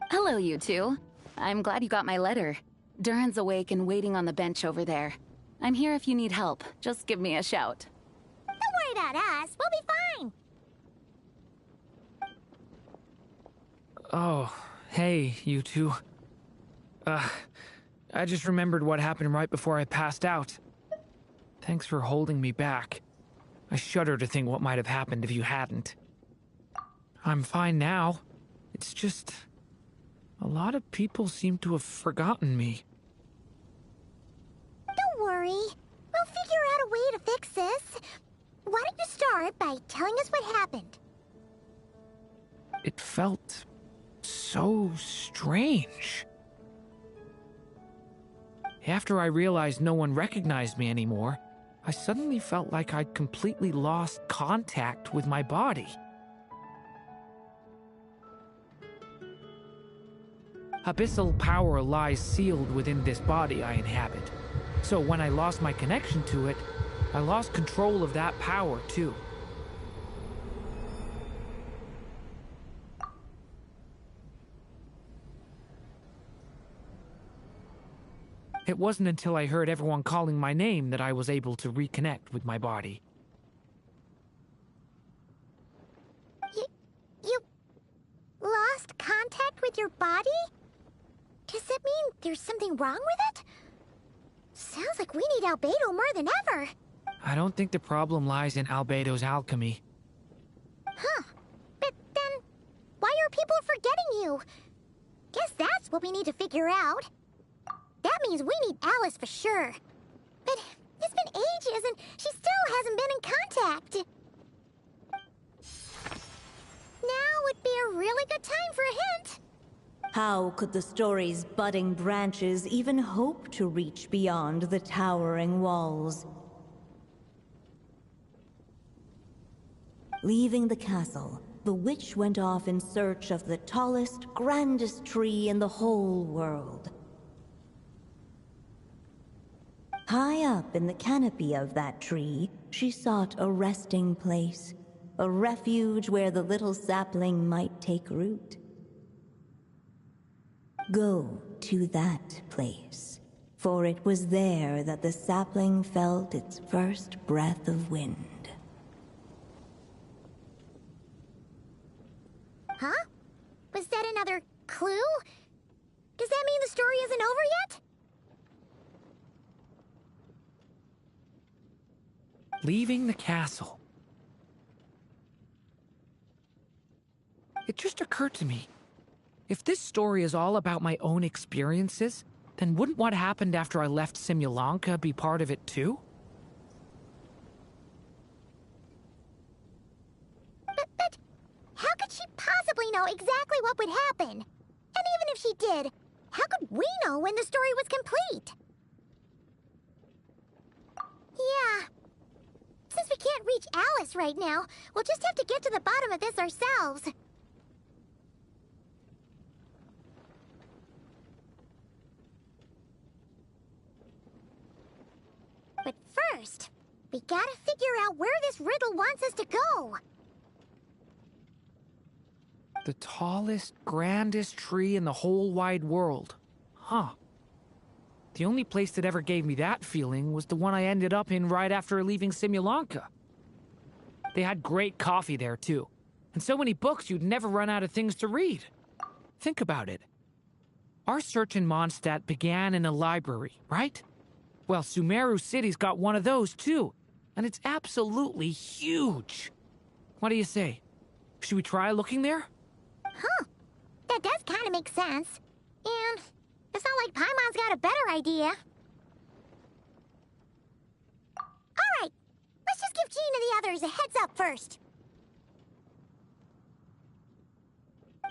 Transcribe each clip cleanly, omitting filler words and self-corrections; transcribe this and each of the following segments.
Hello, you two. I'm glad you got my letter. Durin's awake and waiting on the bench over there. I'm here if you need help. Just give me a shout. Don't worry about us. We'll be fine. Oh, hey, you two. I just remembered what happened right before I passed out. Thanks for holding me back. I shudder to think what might have happened if you hadn't. I'm fine now. It's just... a lot of people seem to have forgotten me. Don't worry. We'll figure out a way to fix this. Why don't you start by telling us what happened? It felt so strange. After I realized no one recognized me anymore, I suddenly felt like I'd completely lost contact with my body. Abyssal power lies sealed within this body I inhabit. So when I lost my connection to it, I lost control of that power too. It wasn't until I heard everyone calling my name that I was able to reconnect with my body. You lost contact with your body? Does that mean there's something wrong with it? Sounds like we need Albedo more than ever. I don't think the problem lies in Albedo's alchemy. Huh. But then, why are people forgetting you? Guess that's what we need to figure out. That means we need Alice for sure. But it's been ages and she still hasn't been in contact. Now would be a really good time for a hint. How could the story's budding branches even hope to reach beyond the towering walls? Leaving the castle, the witch went off in search of the tallest, grandest tree in the whole world. High up in the canopy of that tree, she sought a resting place, a refuge where the little sapling might take root. Go to that place, for it was there that the sapling felt its first breath of wind. Huh? Was that another clue? Does that mean the story isn't over yet? Leaving the castle. It just occurred to me. If this story is all about my own experiences, then wouldn't what happened after I left Simulanka be part of it too? But how could she possibly know exactly what would happen? And even if she did, how could we know when the story was complete? Yeah. Since we can't reach Alice right now, we'll just have to get to the bottom of this ourselves. But first, we gotta figure out where this riddle wants us to go. The tallest, grandest tree in the whole wide world. Huh. The only place that ever gave me that feeling was the one I ended up in right after leaving Simulanka. They had great coffee there, too. And so many books you'd never run out of things to read. Think about it. Our search in Mondstadt began in a library, right? Well, Sumeru City's got one of those, too. And it's absolutely huge. What do you say? Should we try looking there? Huh. That does kind of make sense. And it's not like Paimon's got a better idea. Alright, let's just give Jean and the others a heads up first.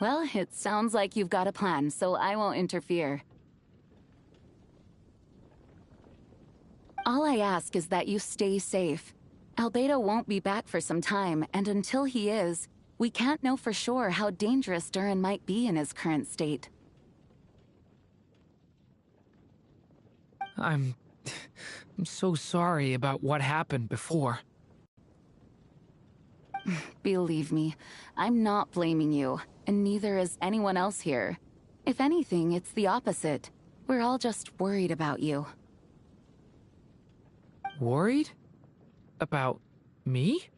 Well, it sounds like you've got a plan, so I won't interfere. All I ask is that you stay safe. Albedo won't be back for some time, and until he is, we can't know for sure how dangerous Durin might be in his current state. I'm so sorry about what happened before. Believe me, I'm not blaming you, and neither is anyone else here. If anything, it's the opposite. We're all just worried about you. Worried? About me?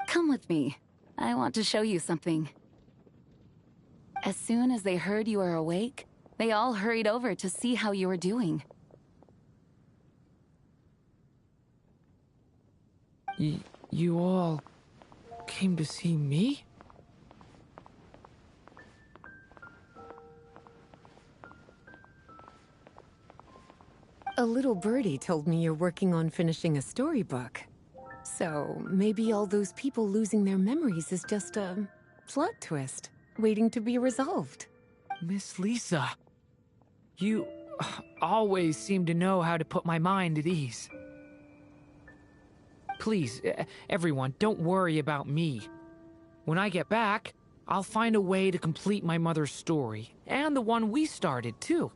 Come with me. I want to show you something. As soon as they heard you were awake, they all hurried over to see how you were doing. You all came to see me? A little birdie told me you're working on finishing a storybook. So maybe all those people losing their memories is just a plot twist, waiting to be resolved. Miss Lisa, you always seem to know how to put my mind at ease. Please, everyone, don't worry about me. When I get back, I'll find a way to complete my mother's story, and the one we started, too.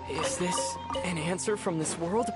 Is this an answer from this world?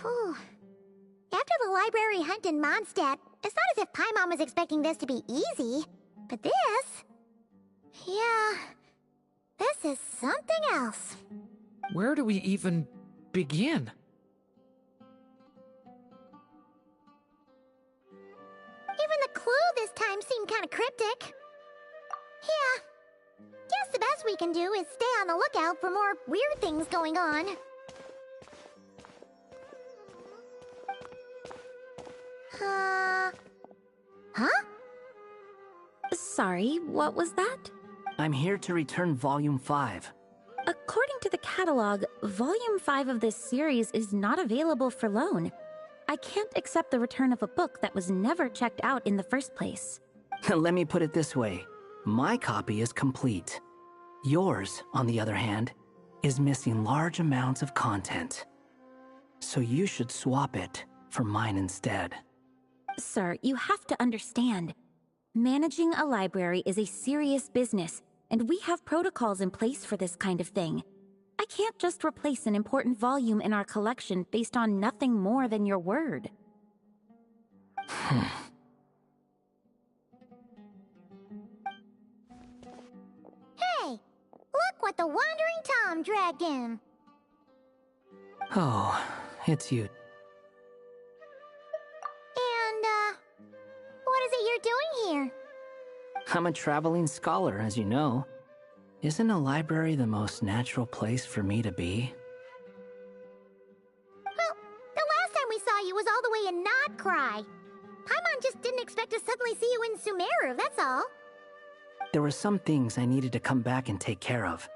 Whew. After the library hunt in Mondstadt, it's not as if Paimon was expecting this to be easy. But this... yeah... this is something else. Where do we even begin? Even the clue this time seemed kind of cryptic. Yeah. Guess the best we can do is stay on the lookout for more weird things going on. Huh? Sorry, what was that? I'm here to return Volume 5. According to the catalog, Volume 5 of this series is not available for loan. I can't accept the return of a book that was never checked out in the first place. Let me put it this way. My copy is complete. Yours, on the other hand, is missing large amounts of content. so you should swap it for mine instead. Sir, you have to understand. Managing a library is a serious business, and we have protocols in place for this kind of thing. I can't just replace an important volume in our collection based on nothing more than your word. Hey, look what the Wandering Tom dragged in. Oh, it's you. And, what is it you're doing here? I'm a traveling scholar, as you know. Isn't a library the most natural place for me to be? Well, the last time we saw you was all the way in Nodkrai. Paimon just didn't expect to suddenly see you in Sumeru, that's all. There were some things I needed to come back and take care of.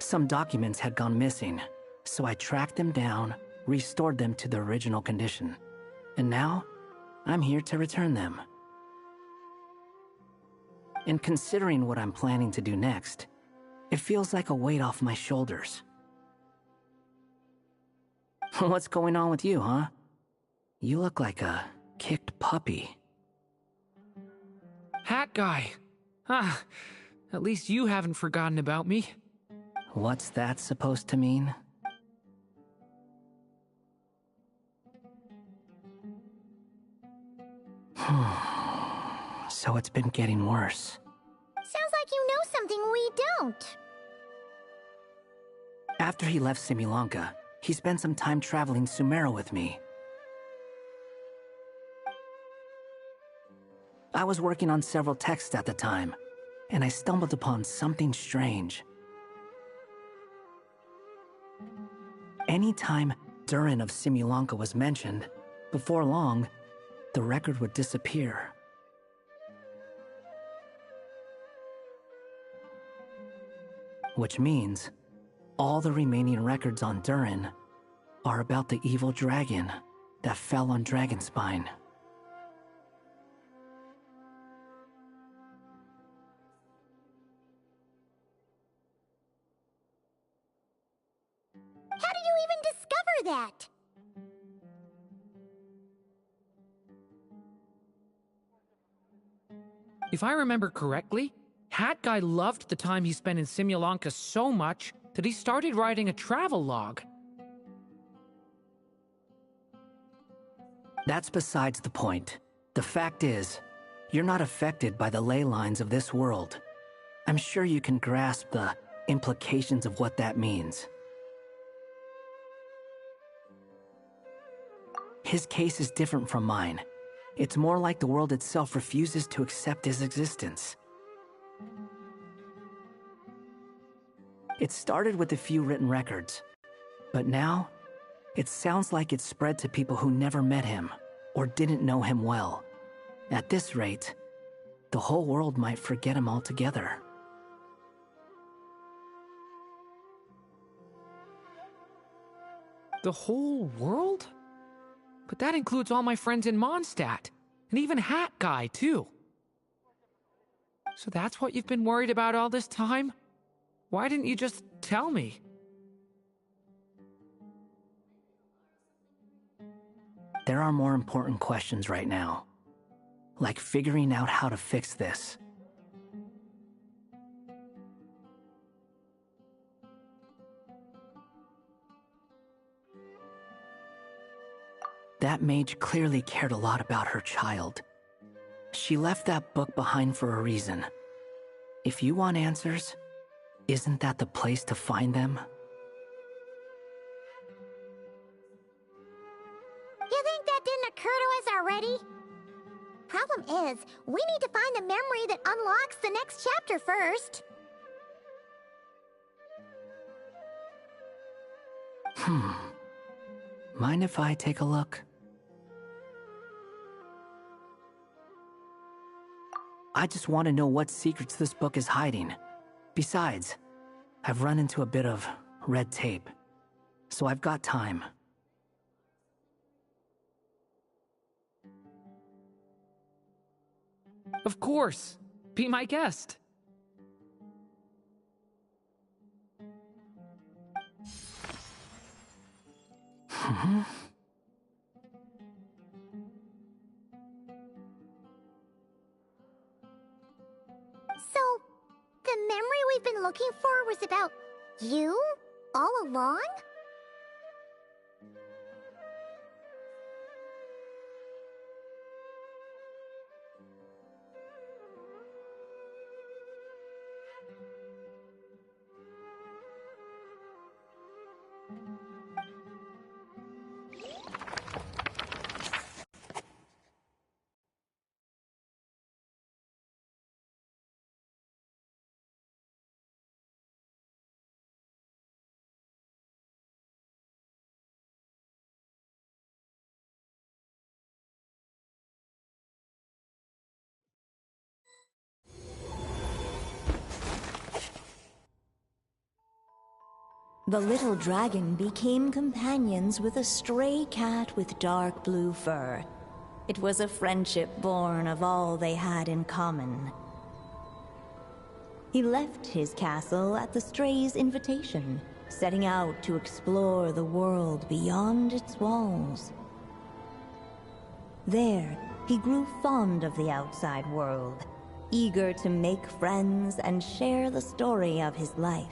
Some documents had gone missing, so I tracked them down, restored them to their original condition. And now, I'm here to return them. And considering what I'm planning to do next, it feels like a weight off my shoulders. What's going on with you, huh? You look like a kicked puppy. Hat guy. Ah, at least you haven't forgotten about me. What's that supposed to mean? So it's been getting worse. Sounds like you know something we don't. After he left Simulanka, he spent some time traveling Sumeru with me. I was working on several texts at the time, and I stumbled upon something strange. Anytime Durin of Simulanka was mentioned, before long, the record would disappear. Which means, all the remaining records on Durin are about the evil dragon that fell on Dragonspine. How did you even discover that? If I remember correctly, Hat Guy loved the time he spent in Simulanka so much that he started writing a travel log. That's besides the point. The fact is, you're not affected by the ley lines of this world. I'm sure you can grasp the implications of what that means. His case is different from mine. It's more like the world itself refuses to accept his existence. It started with a few written records, but now, it sounds like it's spread to people who never met him, or didn't know him well. At this rate, the whole world might forget him altogether. The whole world? But that includes all my friends in Mondstadt, and even Hat Guy, too. So that's what you've been worried about all this time? Why didn't you just tell me? There are more important questions right now, like figuring out how to fix this. That mage clearly cared a lot about her child. She left that book behind for a reason. If you want answers, isn't that the place to find them? You think that didn't occur to us already? Problem is, we need to find the memory that unlocks the next chapter first. Mind if I take a look? I just want to know what secrets this book is hiding. Besides, I've run into a bit of red tape, so I've got time. Of course. Be my guest. So, the memory we've been looking for was about you? All along? The little dragon became companions with a stray cat with dark blue fur. It was a friendship born of all they had in common. He left his castle at the stray's invitation, setting out to explore the world beyond its walls. There, he grew fond of the outside world, eager to make friends and share the story of his life.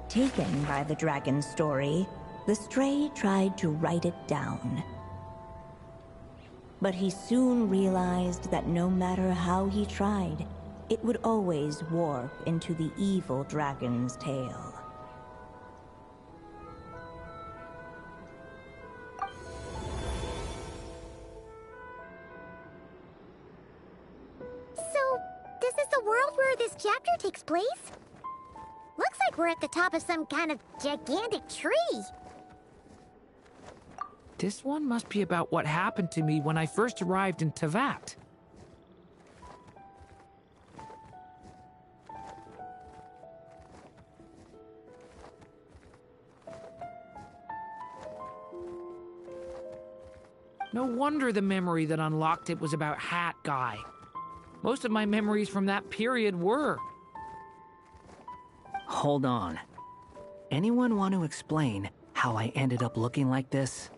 Taken by the dragon's story, the stray tried to write it down. But he soon realized that no matter how he tried, it would always warp into the evil dragon's tale. So, this is the world where this chapter takes place? Looks like we're at the top of some kind of gigantic tree. This one must be about what happened to me when I first arrived in Teyvat. No wonder the memory that unlocked it was about Hat Guy. Most of my memories from that period were. Hold on. Anyone want to explain how I ended up looking like this?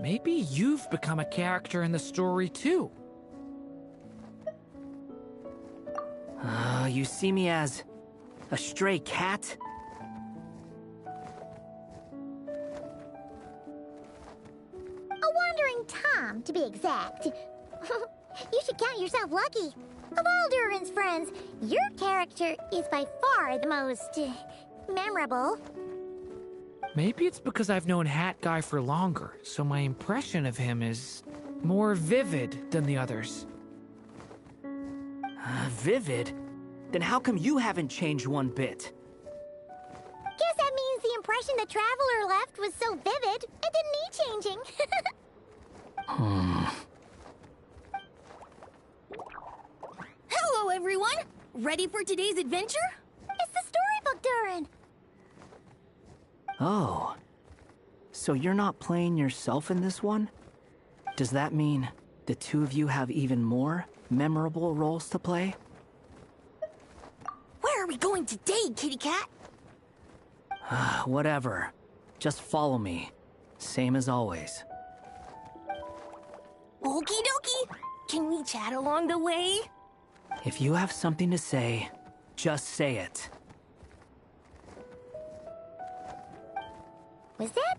Maybe you've become a character in the story too. You see me as a stray cat? A wandering Tom, to be exact. You should count yourself lucky. Of all Durin's friends, your character is by far the most memorable. Maybe it's because I've known Hat Guy for longer, so my impression of him is more vivid than the others. Vivid? Then how come you haven't changed one bit? Guess that means the impression the Traveler left was so vivid, it didn't need changing. Hello, everyone! Ready for today's adventure? It's the storybook, Durin. Oh. So you're not playing yourself in this one? Does that mean the two of you have even more memorable roles to play? Where are we going today, kitty cat? Whatever. Just follow me. Same as always. Okie dokie! Can we chat along the way? If you have something to say, just say it. Was that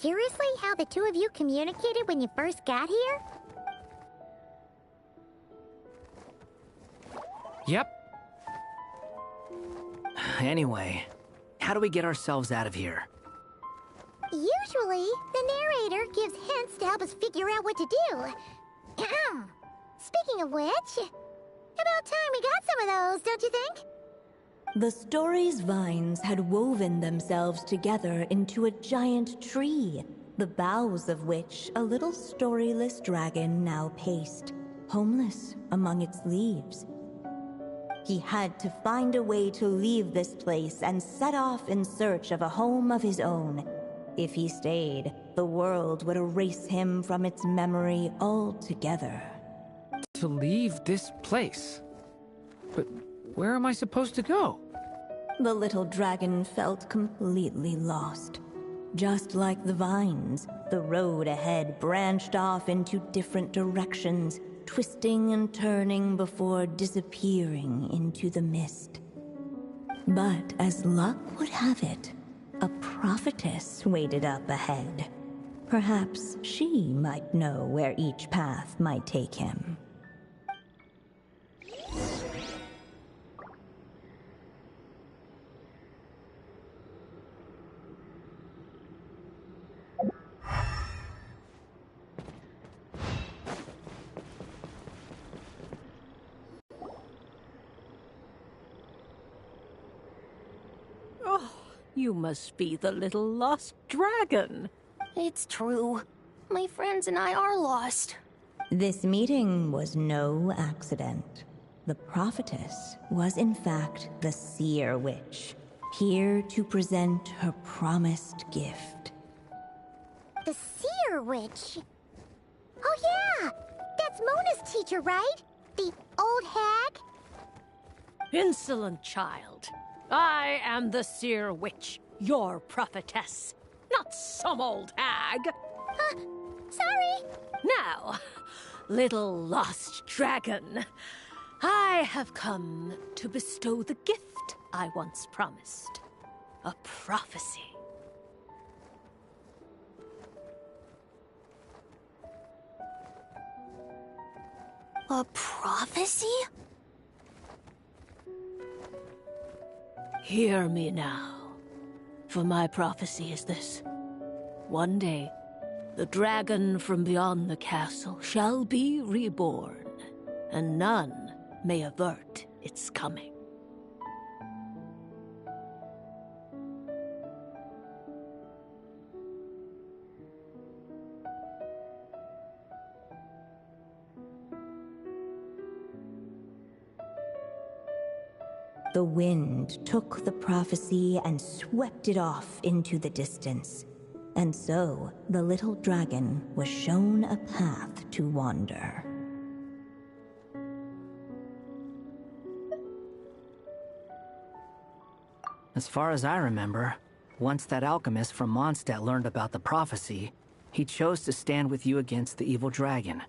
seriously how the two of you communicated when you first got here? Yep. Anyway, how do we get ourselves out of here? Usually, the narrator gives hints to help us figure out what to do. Speaking of which, about time we got some of those, don't you think? The story's vines had woven themselves together into a giant tree, the boughs of which a little storyless dragon now paced, homeless among its leaves. He had to find a way to leave this place and set off in search of a home of his own. If he stayed, the world would erase him from its memory altogether. To leave this place? But where am I supposed to go? The little dragon felt completely lost. Just like the vines, the road ahead branched off into different directions, twisting and turning before disappearing into the mist. But as luck would have it, a prophetess waited up ahead. Perhaps she might know where each path might take him. You must be the little lost dragon. It's true. My friends and I are lost. This meeting was no accident. The prophetess was in fact the seer witch, here to present her promised gift. The seer witch? Oh yeah! That's Mona's teacher, right? The old hag? Insolent child. I am the seer witch, your prophetess, not some old hag. Sorry! Now, little lost dragon, I have come to bestow the gift I once promised. A prophecy. A prophecy? Hear me now, for my prophecy is this. One day, the dragon from beyond the castle shall be reborn, and none may avert its coming. The wind took the prophecy and swept it off into the distance. And so, the little dragon was shown a path to wander. As far as I remember, once that alchemist from Mondstadt learned about the prophecy, he chose to stand with you against the evil dragon.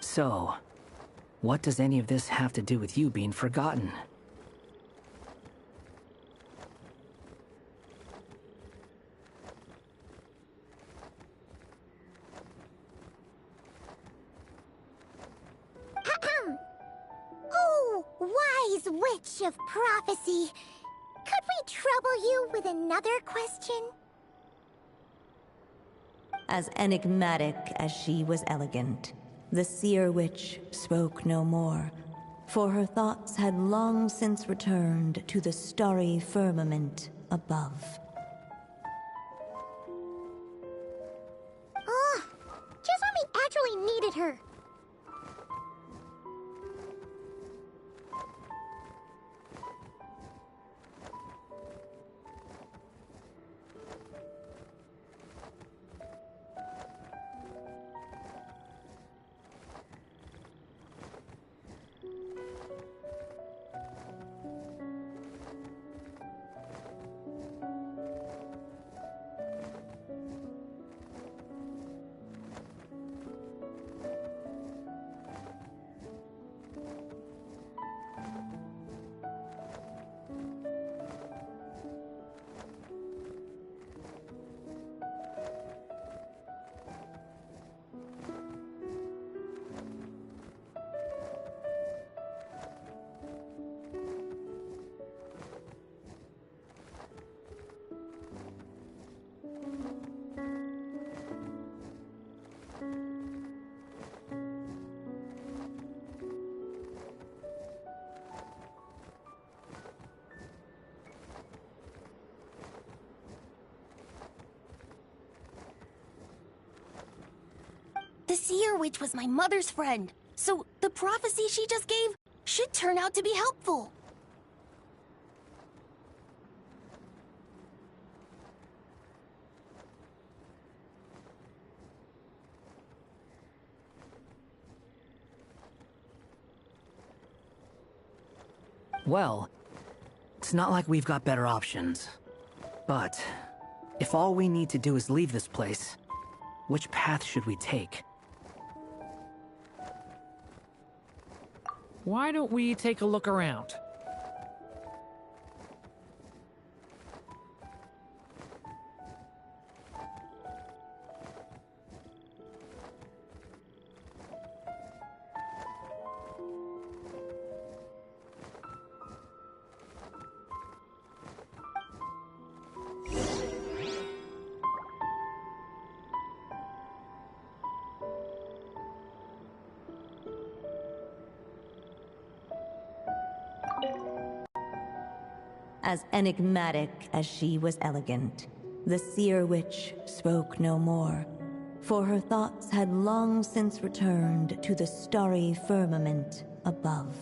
So, what does any of this have to do with you being forgotten? Oh, wise witch of prophecy! Could we trouble you with another question? As enigmatic as she was elegant, the seer witch spoke no more, for her thoughts had long since returned to the starry firmament above. Just when we actually needed her. The seer witch was my mother's friend. So the prophecy she just gave should turn out to be helpful. Well, it's not like we've got better options. But if all we need to do is leave this place, which path should we take? Why don't we take a look around? As enigmatic as she was elegant, the seer witch spoke no more, for her thoughts had long since returned to the starry firmament above.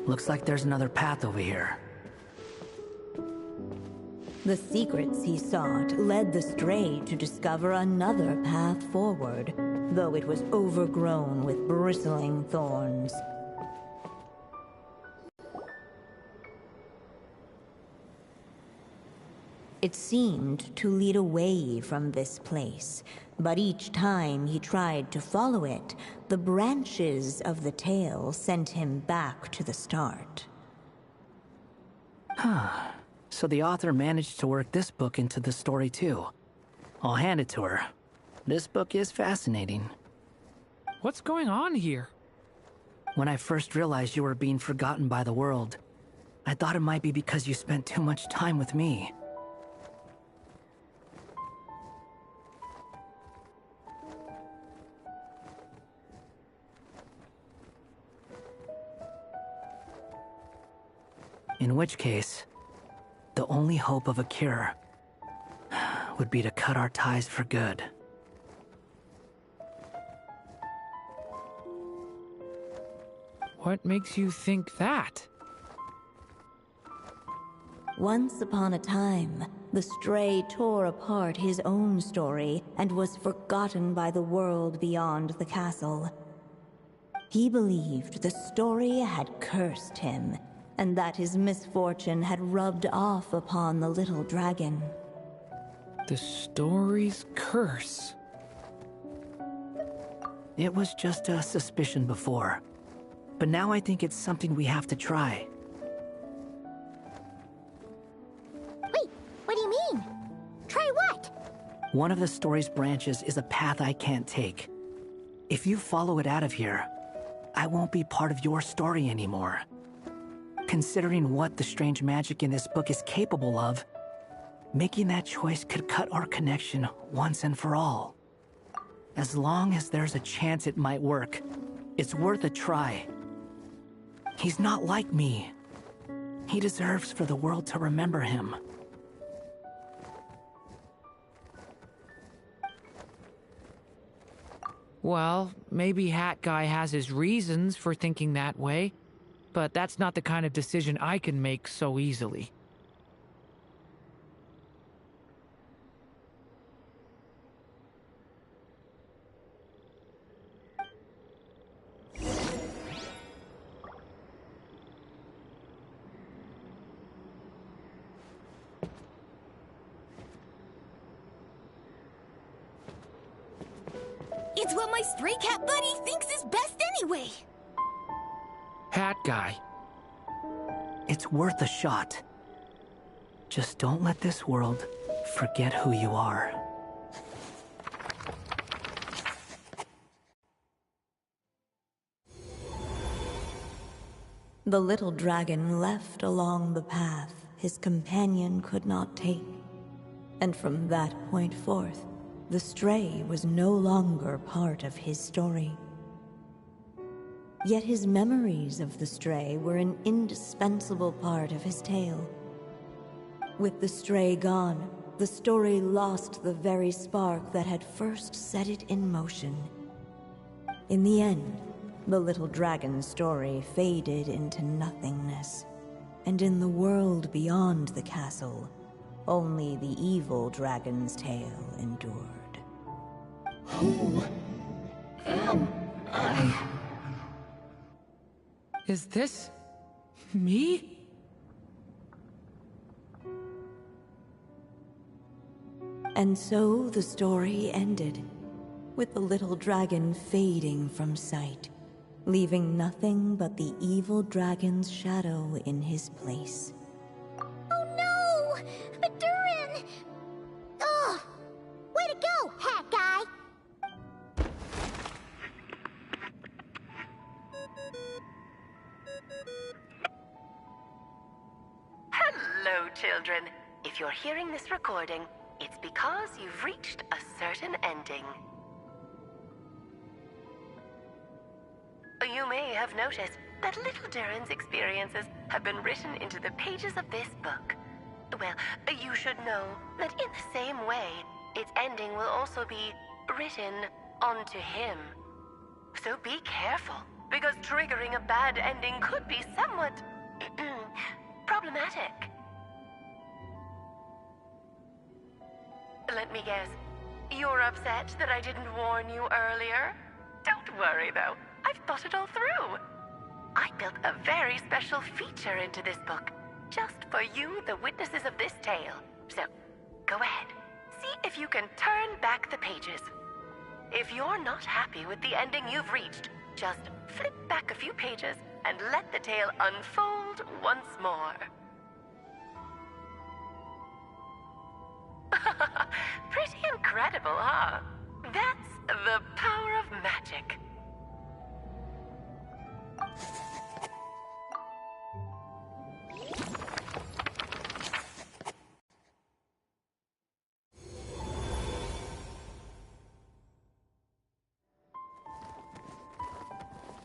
Looks like there's another path over here. The secrets he sought led the stray to discover another path forward, though it was overgrown with bristling thorns. It seemed to lead away from this place, but each time he tried to follow it, the branches of the tail sent him back to the start. So the author managed to work this book into the story too. I'll hand it to her. This book is fascinating. What's going on here? When I first realized you were being forgotten by the world, I thought it might be because you spent too much time with me. In which case, the only hope of a cure would be to cut our ties for good. What makes you think that? Once upon a time, the Stray tore apart his own story and was forgotten by the world beyond the castle. He believed the story had cursed him, and that his misfortune had rubbed off upon the little dragon. The story's curse. It was just a suspicion before. But now I think it's something we have to try. Wait, what do you mean? Try what? One of the story's branches is a path I can't take. If you follow it out of here, I won't be part of your story anymore. Considering what the strange magic in this book is capable of, making that choice could cut our connection once and for all. As long as there's a chance it might work, it's worth a try. He's not like me. He deserves for the world to remember him. Well, maybe Hat Guy has his reasons for thinking that way, but that's not the kind of decision I can make so easily. It's what my stray cat buddy thinks is best anyway. Hat Guy. It's worth a shot. Just don't let this world forget who you are. The little dragon left along the path his companion could not take, and from that point forth, the stray was no longer part of his story. Yet his memories of the stray were an indispensable part of his tale. With the stray gone, the story lost the very spark that had first set it in motion. In the end, the little dragon's story faded into nothingness, and in the world beyond the castle, only the evil dragon's tale endured. Who am I? Is this... me? And so the story ended, with the little dragon fading from sight, leaving nothing but the evil dragon's shadow in his place. Oh no! A durin! Ugh! Way to go, Hat Guy! Hello, children. If you're hearing this recording, it's because you've reached a certain ending. You may have noticed that little Durin's experiences have been written into the pages of this book. Well, you should know that in the same way, its ending will also be written onto him. So be careful, because triggering a bad ending could be somewhat problematic. Let me guess, you're upset that I didn't warn you earlier? Don't worry though, I've thought it all through. I built a very special feature into this book, just for you, the witnesses of this tale. So, go ahead, see if you can turn back the pages. If you're not happy with the ending you've reached, just flip back a few pages and let the tale unfold once more. Pretty incredible, huh? That's the power of magic.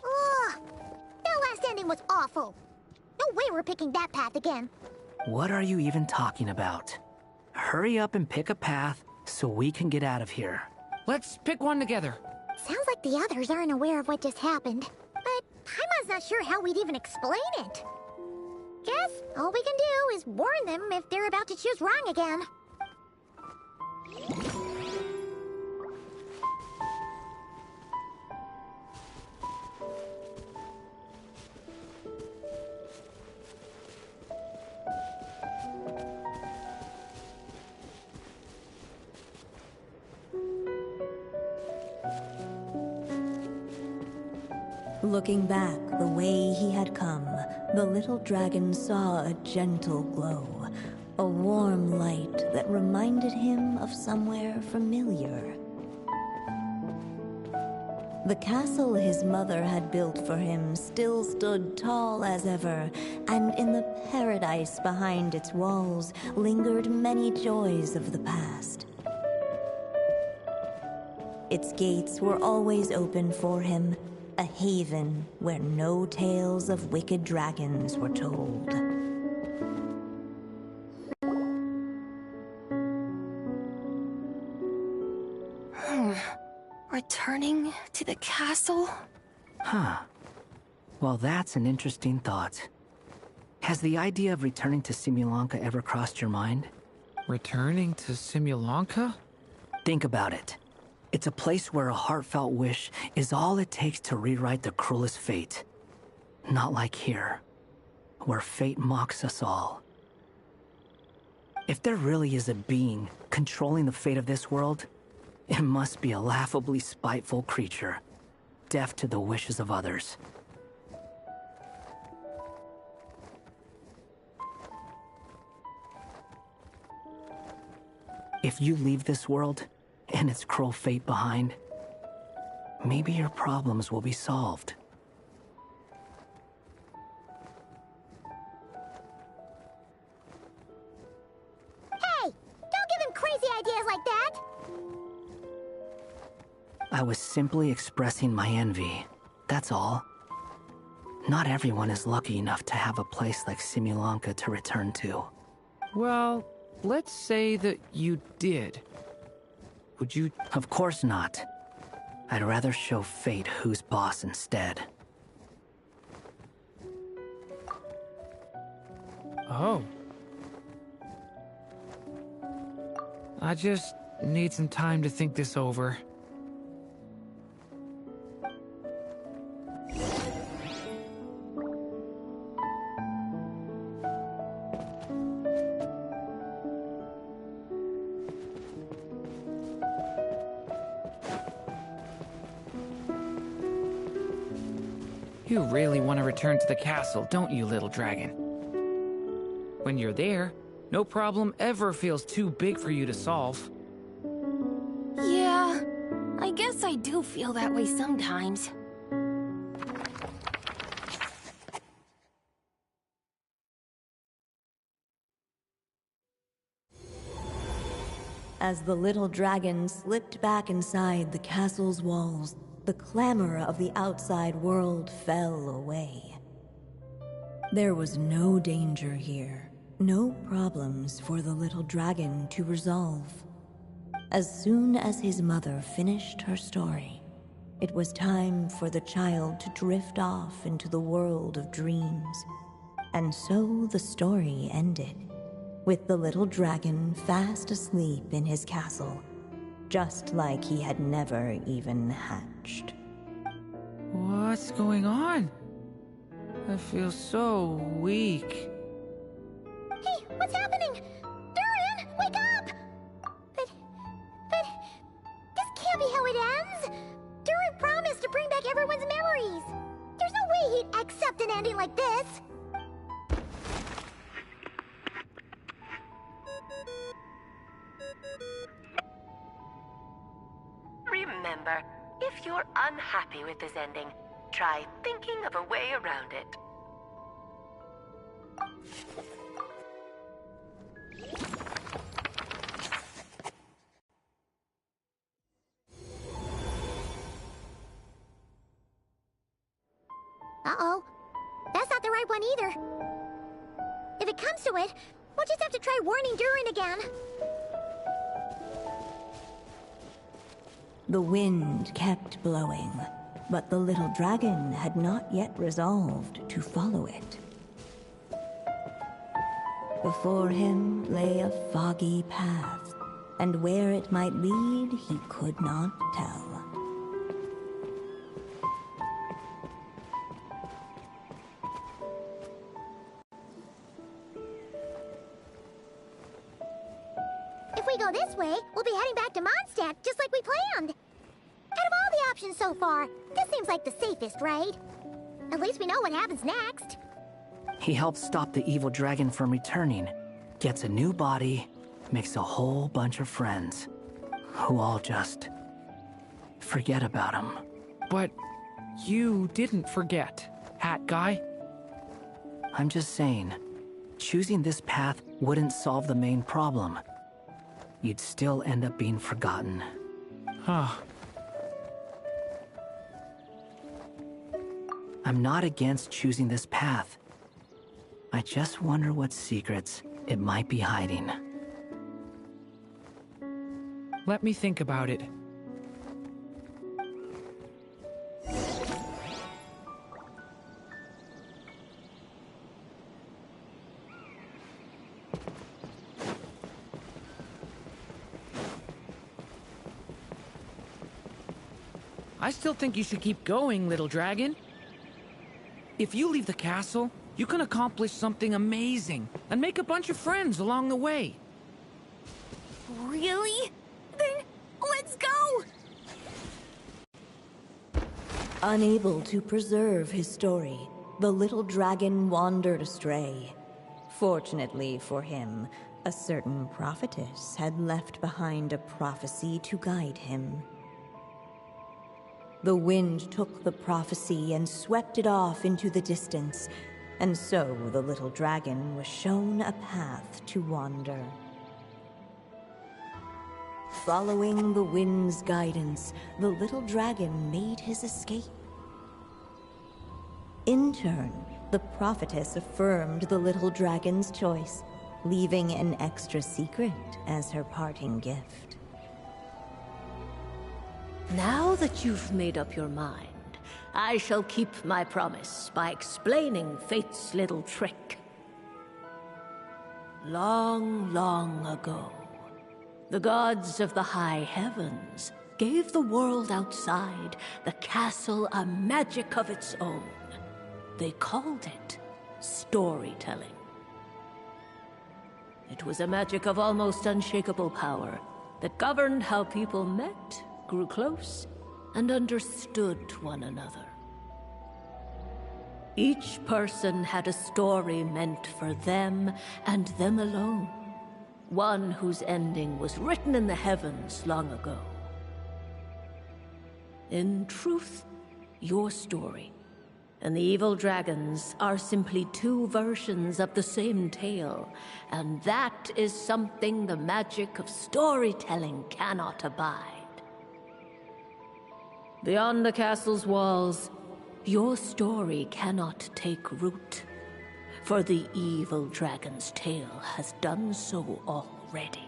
Ugh! That last ending was awful. No way we're picking that path again. What are you even talking about? Hurry up and pick a path so we can get out of here. Let's pick one together. Sounds like the others aren't aware of what just happened. But Paimon's not sure how we'd even explain it. Guess all we can do is warn them if they're about to choose wrong again. Looking back the way he had come, the little dragon saw a gentle glow, a warm light that reminded him of somewhere familiar. The castle his mother had built for him still stood tall as ever, and in the paradise behind its walls lingered many joys of the past. Its gates were always open for him, a haven where no tales of wicked dragons were told. Returning to the castle? Huh. Well, that's an interesting thought. Has the idea of returning to Simulanka ever crossed your mind? Returning to Simulanka? Think about it. It's a place where a heartfelt wish is all it takes to rewrite the cruelest fate. Not like here, where fate mocks us all. If there really is a being controlling the fate of this world, it must be a laughably spiteful creature, deaf to the wishes of others. If you leave this world and its cruel fate behind, maybe your problems will be solved. Hey! Don't give him crazy ideas like that! I was simply expressing my envy, that's all. Not everyone is lucky enough to have a place like Simulanka to return to. Well, let's say that you did. Would you? Of course not. I'd rather show fate who's boss instead. Oh. I just need some time to think this over. You really want to return to the castle, don't you, little dragon? When you're there, no problem ever feels too big for you to solve. Yeah, I guess I do feel that way sometimes. As the little dragon slipped back inside the castle's walls, the clamor of the outside world fell away. There was no danger here, no problems for the little dragon to resolve. As soon as his mother finished her story, it was time for the child to drift off into the world of dreams. And so the story ended, with the little dragon fast asleep in his castle, just like he had never even hatched. What's going on? I feel so weak. Hey, what's happening? Durin, wake up! But, this can't be how it ends. Durin promised to bring back everyone's memories. There's no way he'd accept an ending like this. Remember, if you're unhappy with this ending, try thinking of a way around it. Uh-oh. That's not the right one either. If it comes to it, we'll just have to try warning Durin again. The wind kept blowing. but the little dragon had not yet resolved to follow it. Before him lay a foggy path, and where it might lead he could not tell. If we go this way, we'll be heading back to Mondstadt, just like we planned. Out of all the options so far, this seems like the safest, right? At least we know what happens next. He helps stop the evil dragon from returning, gets a new body, makes a whole bunch of friends, who all just forget about him. But you didn't forget, Hat Guy. I'm just saying, choosing this path wouldn't solve the main problem. You'd still end up being forgotten. Huh. I'm not against choosing this path. I just wonder what secrets it might be hiding. Let me think about it. I still think you should keep going, little dragon. If you leave the castle, you can accomplish something amazing and make a bunch of friends along the way. Really? Then let's go! Unable to preserve his story, the little dragon wandered astray. Fortunately for him, a certain prophetess had left behind a prophecy to guide him. The wind took the prophecy and swept it off into the distance, and so the little dragon was shown a path to wander. Following the wind's guidance, the little dragon made his escape. In turn, the prophetess affirmed the little dragon's choice, leaving an extra secret as her parting gift. Now that you've made up your mind, I shall keep my promise by explaining fate's little trick. Long, long ago, the gods of the high heavens gave the world outside the castle a magic of its own. They called it storytelling. It was a magic of almost unshakable power that governed how people met, grew close, and understood one another. Each person had a story meant for them and them alone. One whose ending was written in the heavens long ago. In truth, your story and the evil dragons are simply two versions of the same tale, and that is something the magic of storytelling cannot abide. Beyond the castle's walls, your story cannot take root, for the evil dragon's tale has done so already.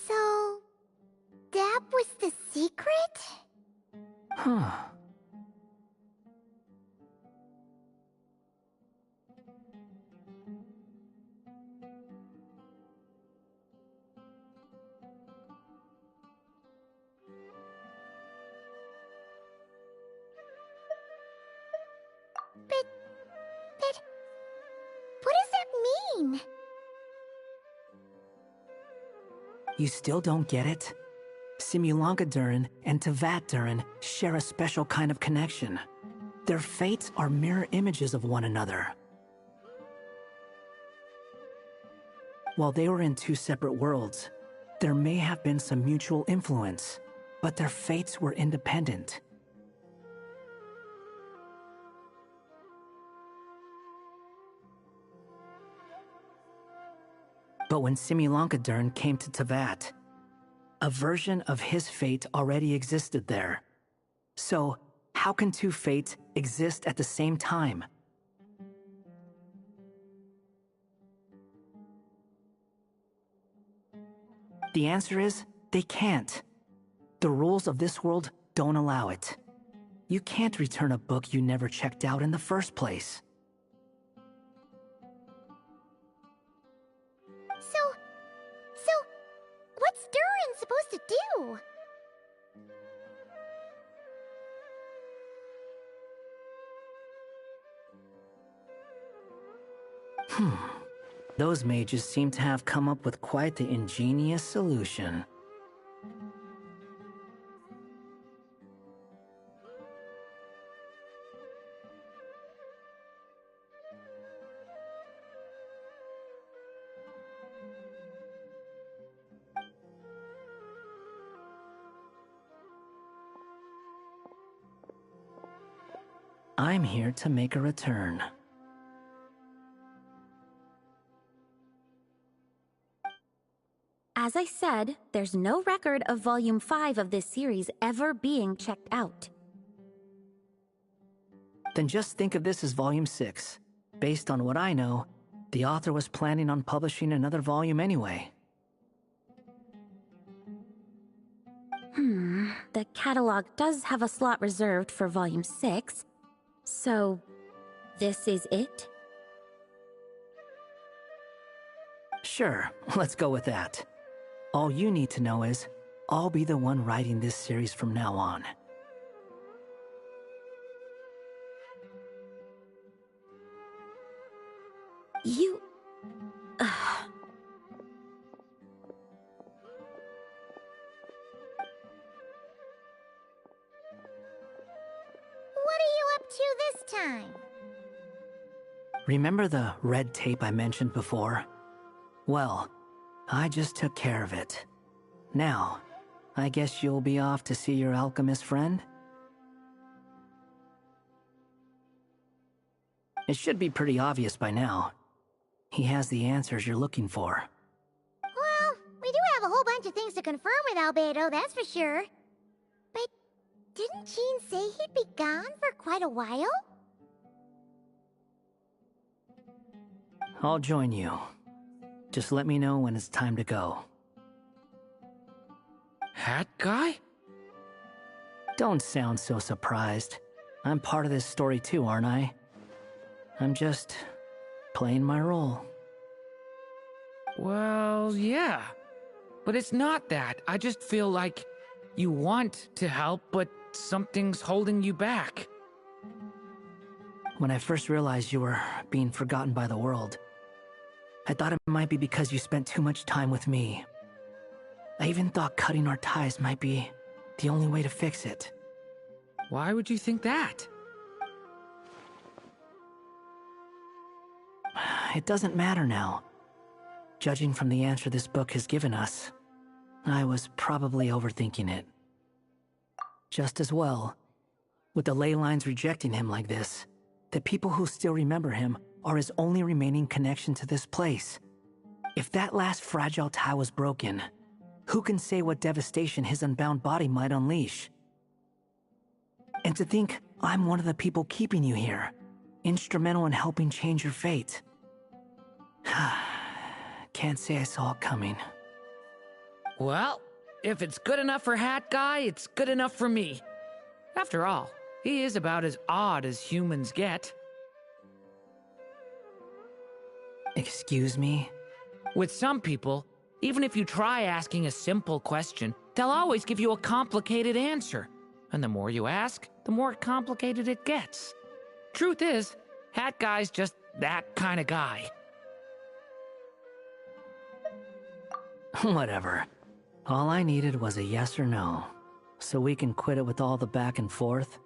So, that was the secret? Huh. But, what does that mean? You still don't get it? Simulanka Durin and Tevat Durin share a special kind of connection. Their fates are mirror images of one another. While they were in two separate worlds, There may have been some mutual influence, but their fates were independent. But when Simulankadurn came to Teyvat, a version of his fate already existed there. So, how can two fates exist at the same time? The answer is, they can't. The rules of this world don't allow it. You can't return a book you never checked out in the first place. So, what's Durin supposed to do? Those mages seem to have come up with quite the ingenious solution. I'm here to make a return. As I said, there's no record of Volume 5 of this series ever being checked out. Then just think of this as Volume 6. Based on what I know, the author was planning on publishing another volume anyway. The catalog does have a slot reserved for Volume 6, so this is it? Sure, let's go with that. All you need to know is, I'll be the one writing this series from now on. You... What are you up to this time? Remember the red tape I mentioned before? Well, I just took care of it. Now, I guess you'll be off to see your alchemist friend? It should be pretty obvious by now. He has the answers you're looking for. Well, we do have a whole bunch of things to confirm with Albedo, that's for sure. But didn't Jean say he'd be gone for quite a while? I'll join you. Just let me know when it's time to go. Hat guy? Don't sound so surprised. I'm part of this story too, aren't I? I'm just playing my role. Well, yeah. But it's not that. I just feel like you want to help, but something's holding you back. When I first realized you were being forgotten by the world, I thought it might be because you spent too much time with me. I even thought cutting our ties might be the only way to fix it. Why would you think that? It doesn't matter now. Judging from the answer this book has given us, I was probably overthinking it. Just as well, with the ley lines rejecting him like this, the people who still remember him are his only remaining connection to this place. If that last fragile tie was broken, who can say what devastation his unbound body might unleash? And to think I'm one of the people keeping you here, instrumental in helping change your fate. Can't say I saw it coming. Well, if it's good enough for Hat Guy, it's good enough for me. After all, he is about as odd as humans get. Excuse me? With some people, even if you try asking a simple question, they'll always give you a complicated answer. And the more you ask, the more complicated it gets. Truth is, Hat Guy's just that kind of guy. Whatever. All I needed was a yes or no, so we can quit it with all the back and forth.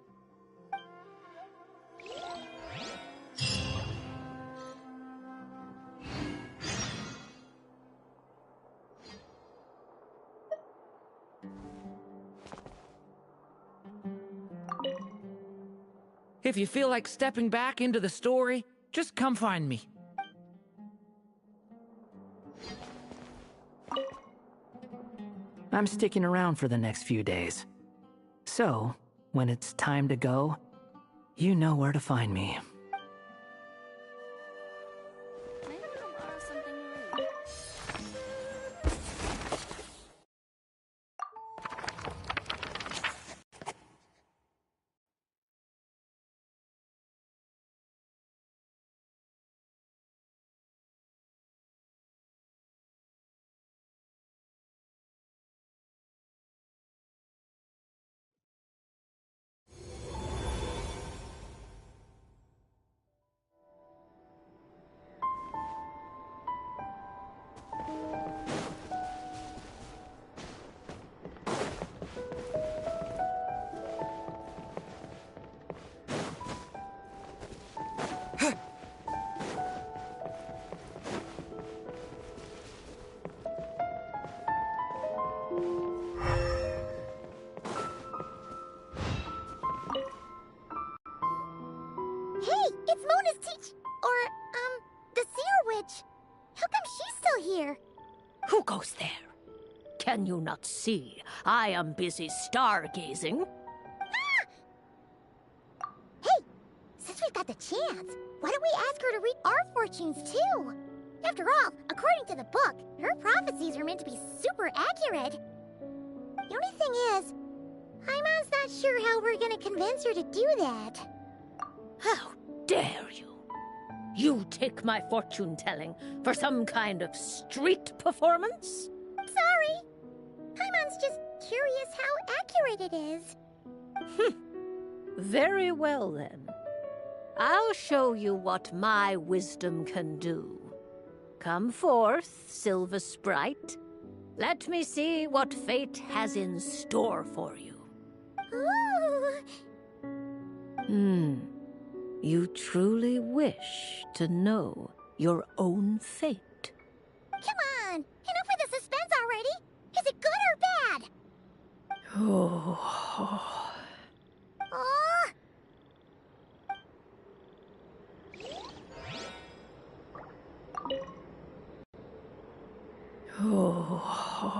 If you feel like stepping back into the story, just come find me. I'm sticking around for the next few days. So, when it's time to go, you know where to find me. Hey, it's Mona's the Seer Witch. How come she's still here? Who goes there? Can you not see? I am busy stargazing. Hey, since we've got the chance, why don't we ask her to read our fortunes too? After all, according to the book, her prophecies are meant to be super accurate. The only thing is, Paimon's not sure how we're gonna convince her to do that. How dare you? You take my fortune-telling for some kind of street performance? Sorry. Paimon's just curious how accurate it is. Very well, then. I'll show you what my wisdom can do. Come forth, Silver Sprite. Let me see what fate has in store for you. Ooh. You truly wish to know your own fate. Come on, enough with the suspense already. Is it good or bad? Oh. Oh. Oh.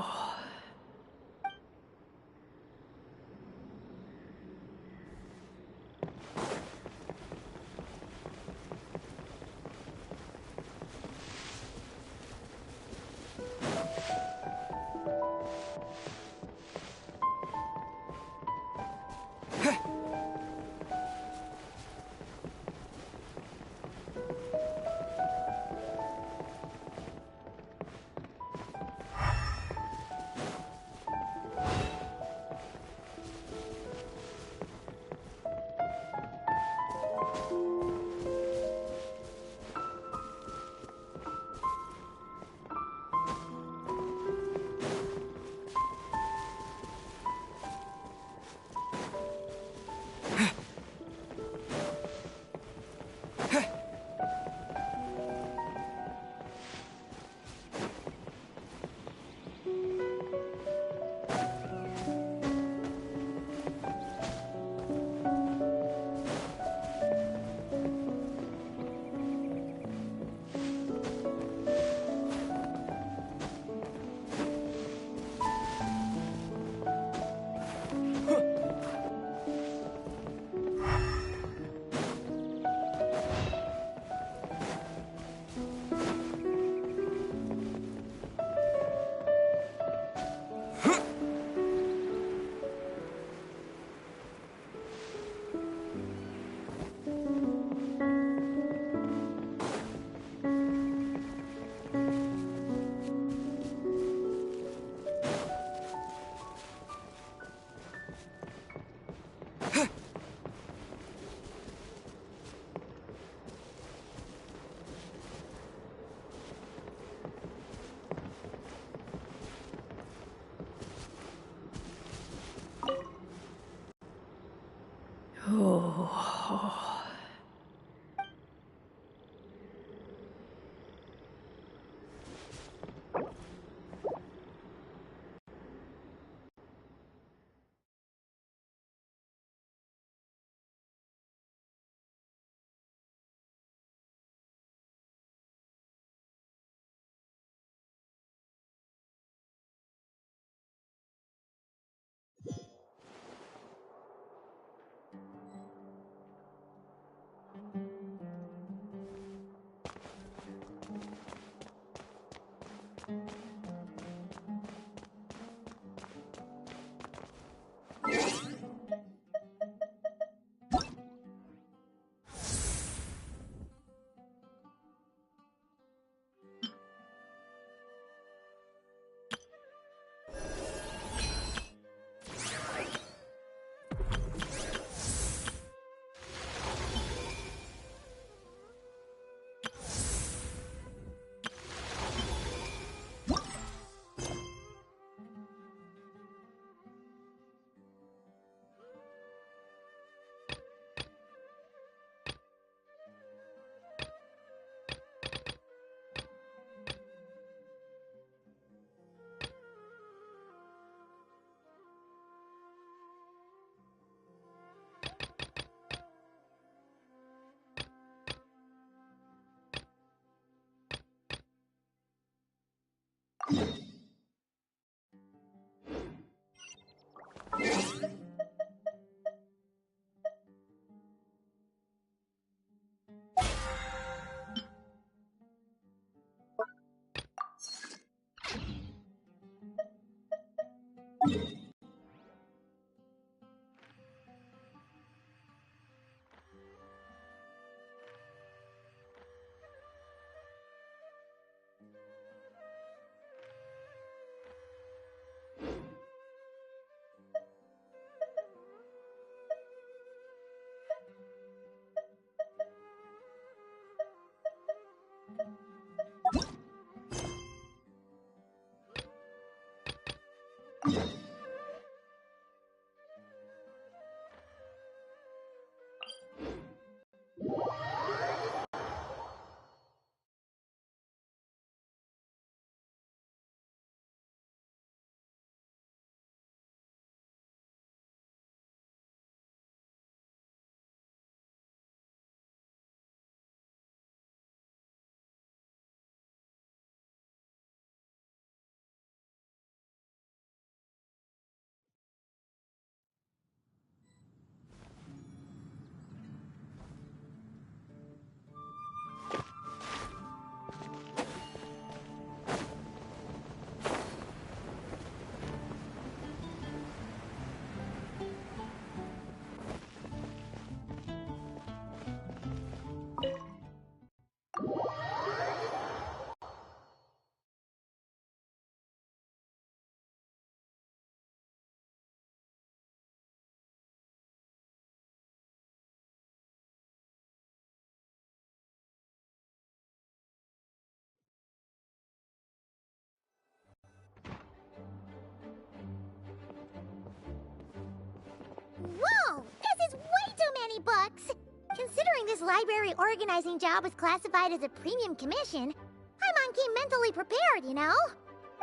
Whoa! This is way too many books! Considering this library organizing job was classified as a premium commission, Paimon came mentally prepared, you know?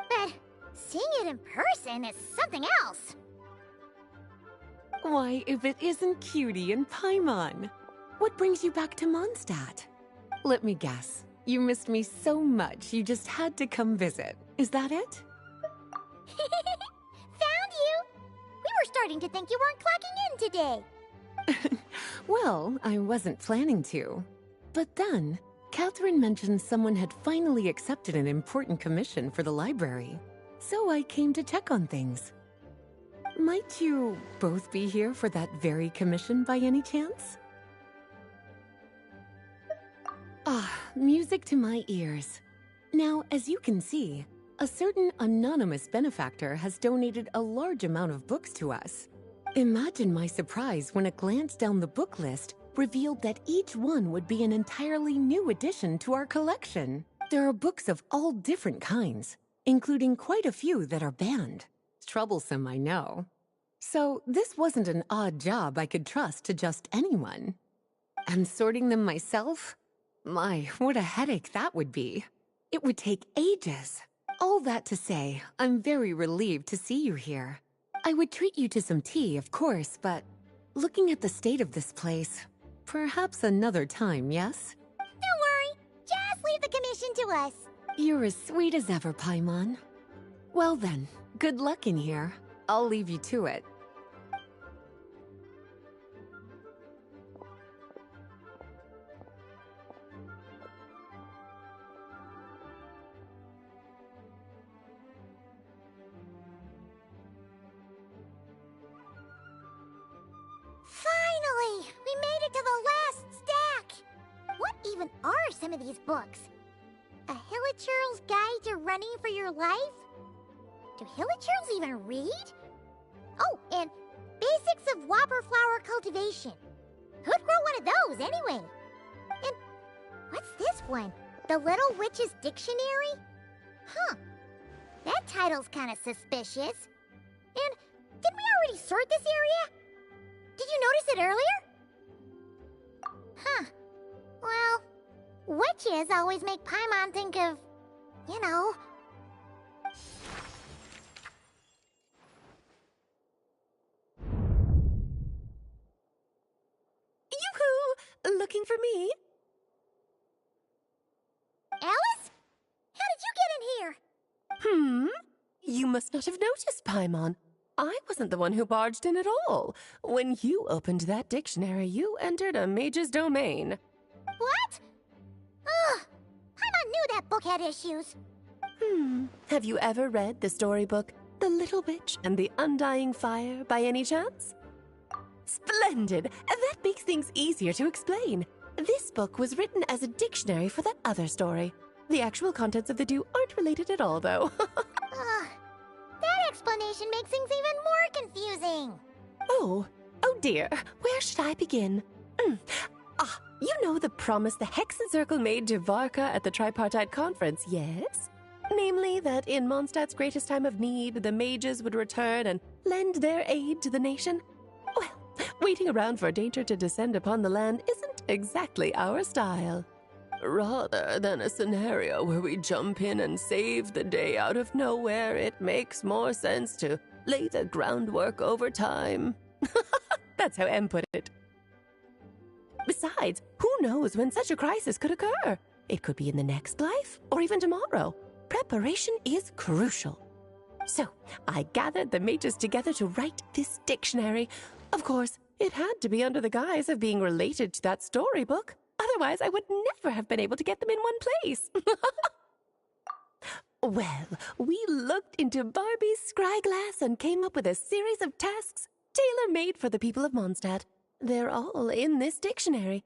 But seeing it in person is something else. Why, if it isn't Cutie and Paimon? What brings you back to Mondstadt? Let me guess. You missed me so much you just had to come visit. Is that it? Found you! We were starting to think you weren't clocking in today. Well, I wasn't planning to. But then, Catherine mentioned someone had finally accepted an important commission for the library. So I came to check on things. Might you both be here for that very commission by any chance? Ah, music to my ears. Now, as you can see, a certain anonymous benefactor has donated a large amount of books to us. Imagine my surprise when a glance down the book list revealed that each one would be an entirely new addition to our collection. There are books of all different kinds, including quite a few that are banned. Troublesome, I know. So this wasn't an odd job I could trust to just anyone. And sorting them myself? My, what a headache that would be. It would take ages. All that to say, I'm very relieved to see you here. I would treat you to some tea, of course, but looking at the state of this place, perhaps another time, yes? Don't worry, just leave the commission to us. You're as sweet as ever, Paimon. Well then, good luck in here. I'll leave you to it. some of these books. A Hilichurl's Guide to Running for Your Life? Do Hilichurls even read? Oh, and Basics of Whopper Flower Cultivation. Who'd grow one of those, anyway? And what's this one? The Little Witch's Dictionary? Huh. That title's kind of suspicious. And didn't we already sort this area? Did you notice it earlier? Huh. Well, witches always make Paimon think of, you know. Yoo-hoo! Looking for me? Alice? How did you get in here? You must not have noticed, Paimon. I wasn't the one who barged in at all. When you opened that dictionary, you entered a mage's domain. What? Ugh! Paimon knew that book had issues. Have you ever read the storybook, The Little Witch and the Undying Fire, by any chance? Splendid! That makes things easier to explain. This book was written as a dictionary for that other story. The actual contents of the two aren't related at all, though. That explanation makes things even more confusing. Oh dear. Where should I begin? You know the promise the Hexen Circle made to Varka at the Tripartite Conference, yes? Namely, that in Mondstadt's greatest time of need, the mages would return and lend their aid to the nation? Well, waiting around for danger to descend upon the land isn't exactly our style. Rather than a scenario where we jump in and save the day out of nowhere, it makes more sense to lay the groundwork over time. That's how M put it. Besides, who knows when such a crisis could occur? It could be in the next life, or even tomorrow. Preparation is crucial. So, I gathered the mages together to write this dictionary. Of course, it had to be under the guise of being related to that storybook. Otherwise, I would never have been able to get them in one place. Well, we looked into Barbie's scryglass and came up with a series of tasks tailor-made for the people of Mondstadt. They're all in this dictionary.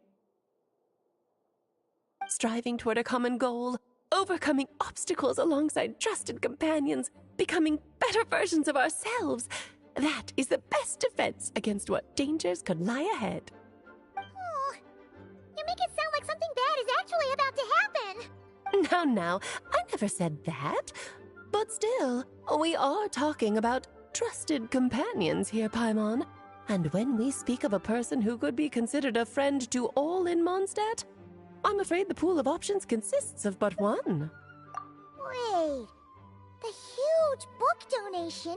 Striving toward a common goal, overcoming obstacles alongside trusted companions, becoming better versions of ourselves. That is the best defense against what dangers could lie ahead. Oh, you make it sound like something bad is actually about to happen. Now, I never said that. But still, we are talking about trusted companions here, Paimon. And when we speak of a person who could be considered a friend to all in Mondstadt, I'm afraid the pool of options consists of but one. Wait, the huge book donation?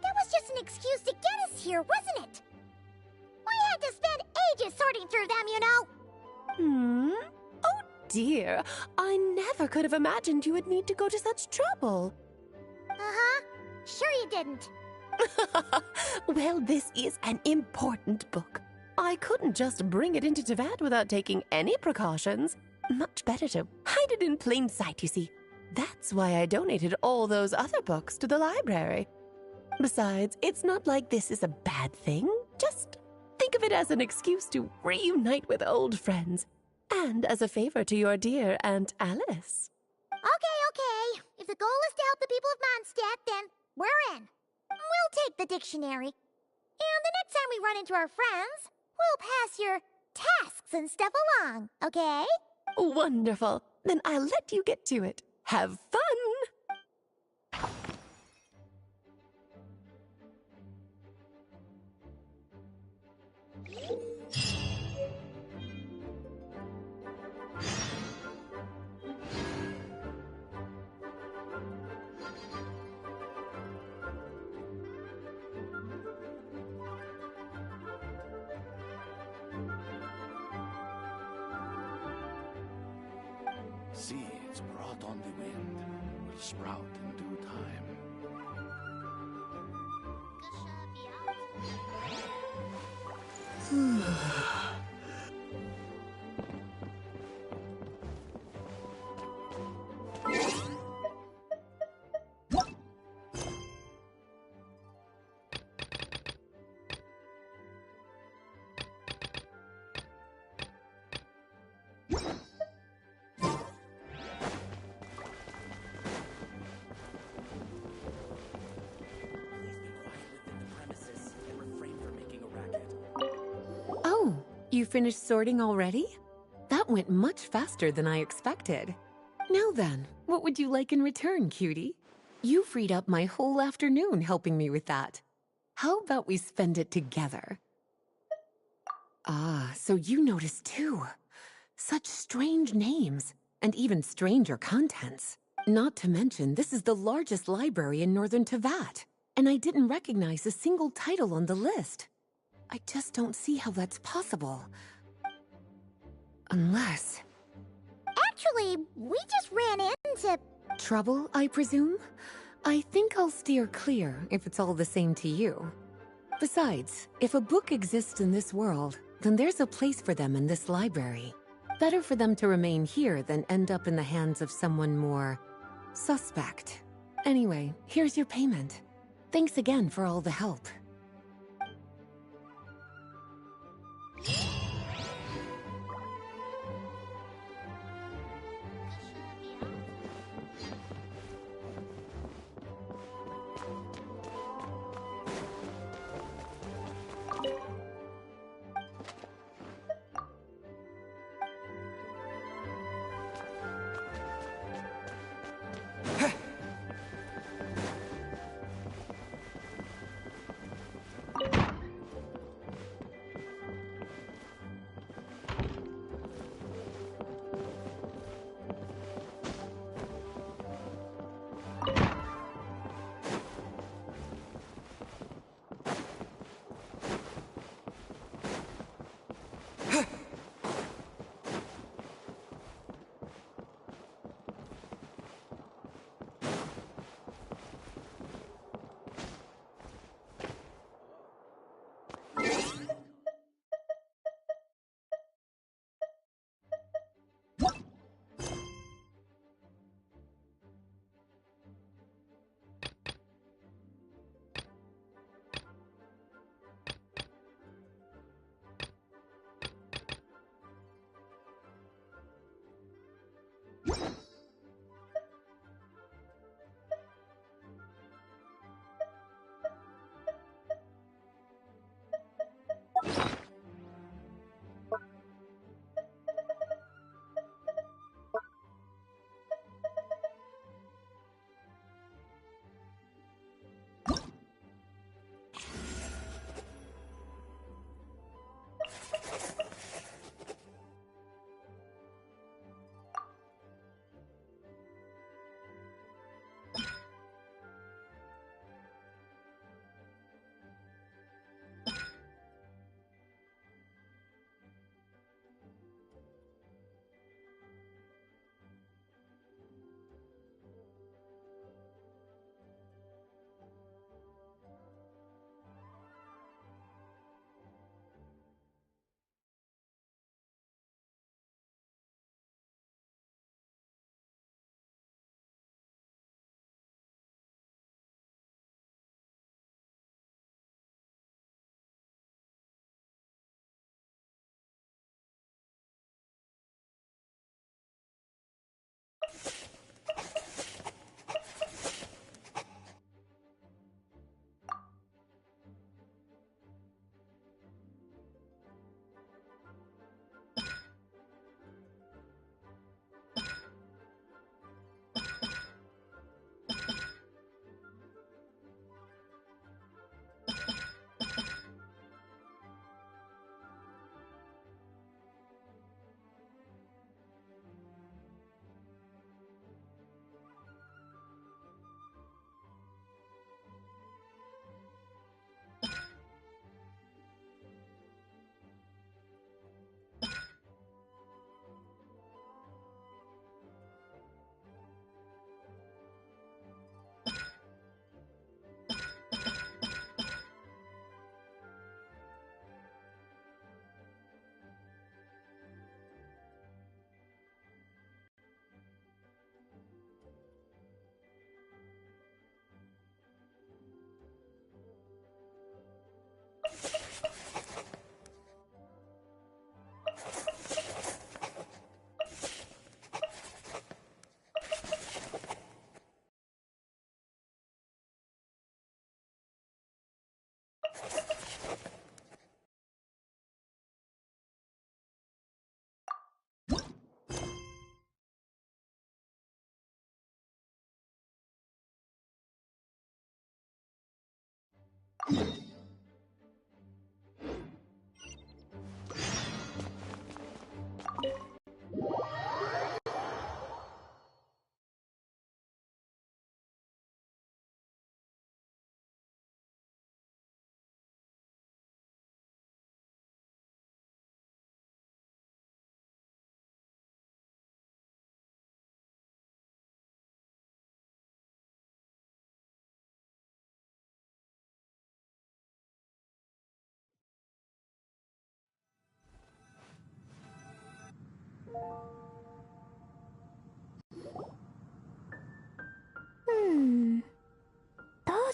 That was just an excuse to get us here, wasn't it? We had to spend ages sorting through them, you know. Oh dear, I never could have imagined you would need to go to such trouble. Uh-huh, sure you didn't. Well, this is an important book. I couldn't just bring it into Tevat without taking any precautions. Much better to hide it in plain sight, you see. That's why I donated all those other books to the library. Besides, it's not like this is a bad thing. Just think of it as an excuse to reunite with old friends. And as a favor to your dear Aunt Alice. Okay. If the goal is to help the people of Mondstadt, then we're in. We'll take the dictionary. And the next time we run into our friends, we'll pass your tasks and stuff along, okay? Wonderful. Then I'll let you get to it. Have fun! Seeds brought on the wind will sprout in due time. You finished sorting already? That went much faster than I expected. Now then, what would you like in return, cutie? You freed up my whole afternoon helping me with that. How about we spend it together? Ah, so you noticed too. Such strange names, and even stranger contents. Not to mention, this is the largest library in northern Tevat, and I didn't recognize a single title on the list. I just don't see how that's possible. Unless... Actually, we just ran into... Trouble, I presume? I think I'll steer clear if it's all the same to you. Besides, if a book exists in this world, then there's a place for them in this library. Better for them to remain here than end up in the hands of someone more... suspect. Anyway, here's your payment. Thanks again for all the help.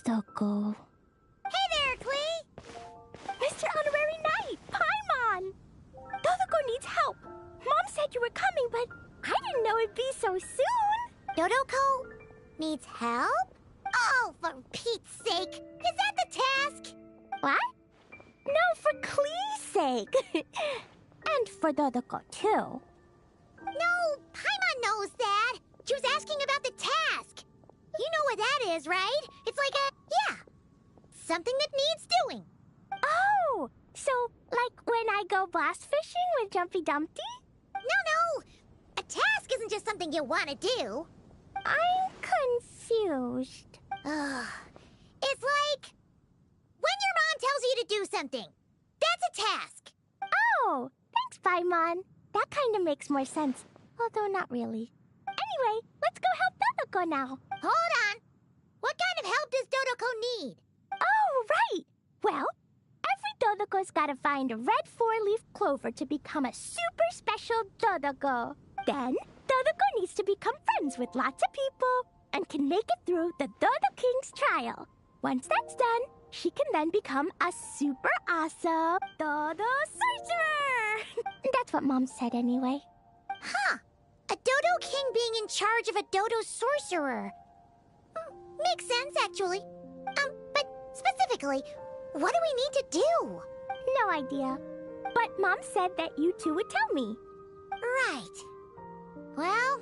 Dodoko. Hey there, Klee! Mr. Honorary Knight! Paimon! Dodoko needs help. Mom said you were coming, but I didn't know it'd be so soon. Dodoko needs help? Oh, for Pete's sake! Is that the task? What? No, for Klee's sake. And for Dodoko, too. No, Paimon knows that. She was asking about the task. You know what that is, right? It's like yeah, something that needs doing. Oh, so like when I go blast fishing with Jumpy Dumpty? No. A task isn't just something you want to do. I'm confused. It's like when your mom tells you to do something. That's a task. Oh, thanks, Paimon. That kind of makes more sense, although not really. Anyway, let's go help Dodoko now. Hold on. What kind of help does Dodoko need? Oh, right. Well, every Dodoko's gotta find a red four-leaf clover to become a super special Dodoko. Then, Dodoko needs to become friends with lots of people and can make it through the Dodo King's trial. Once that's done, she can then become a super awesome Dodo Sorcerer. That's what Mom said anyway. Huh. A Dodo King being in charge of a Dodo Sorcerer. Makes sense, actually. But specifically, what do we need to do? No idea. But Mom said that you two would tell me. Right. Well,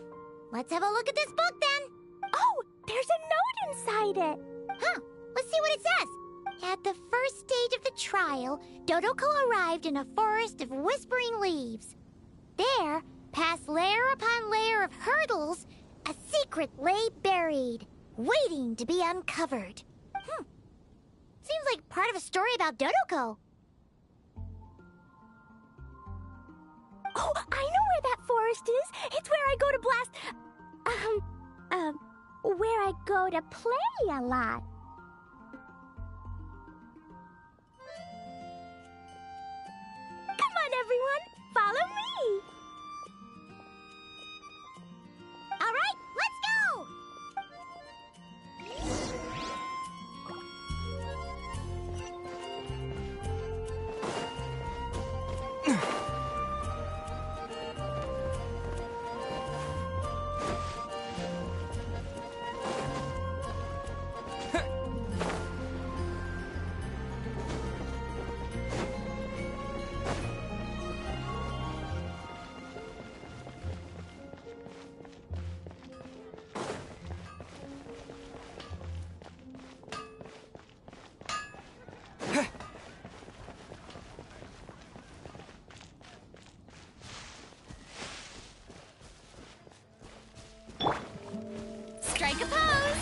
let's have a look at this book then. Oh, there's a note inside it. Huh. Let's see what it says. At the first stage of the trial, Dodoko arrived in a forest of whispering leaves. There, past layer upon layer of hurdles, a secret lay buried, waiting to be uncovered. Seems like part of a story about Dodoko. Oh, I know where that forest is. It's where I go to blast... where I go to play a lot. Come on, everyone. Follow me. All right, let's go! Strike a pose!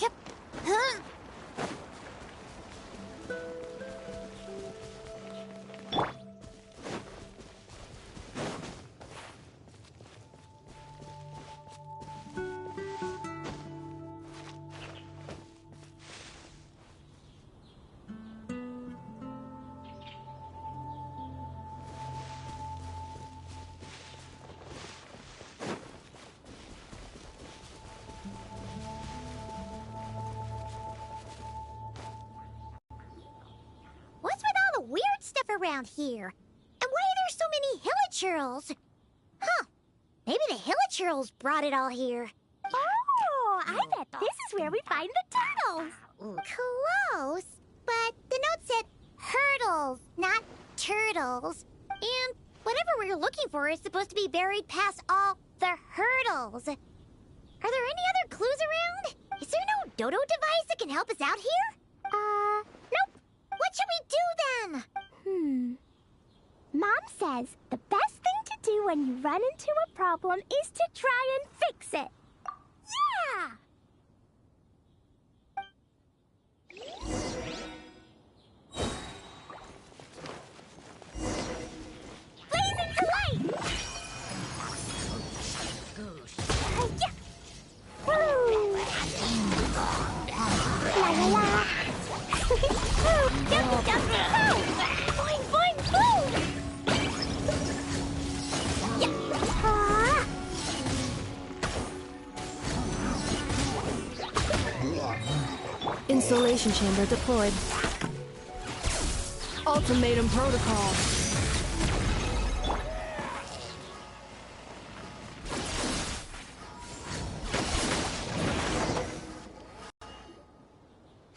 Yep. Huh? What's with all the weird stuff around here? And why are there so many hilichurls? Huh. Maybe the hilichurls brought it all here. Oh, I bet This is where we find the turtles. Close, but the note said hurdles, not turtles. And whatever we're looking for is supposed to be buried past all the hurdles. Are there any other clues around? Is there no dodo device that can help us out here? Nope. What should we do then? Mom says the best thing to do when you run into a problem is to try and fix it. Yeah! Blazing to light! Yeah! Woo! La la la! Woo! Jumpy, jumpy, woo! Boing, boing, boo! Insulation chamber deployed. Ultimatum protocol.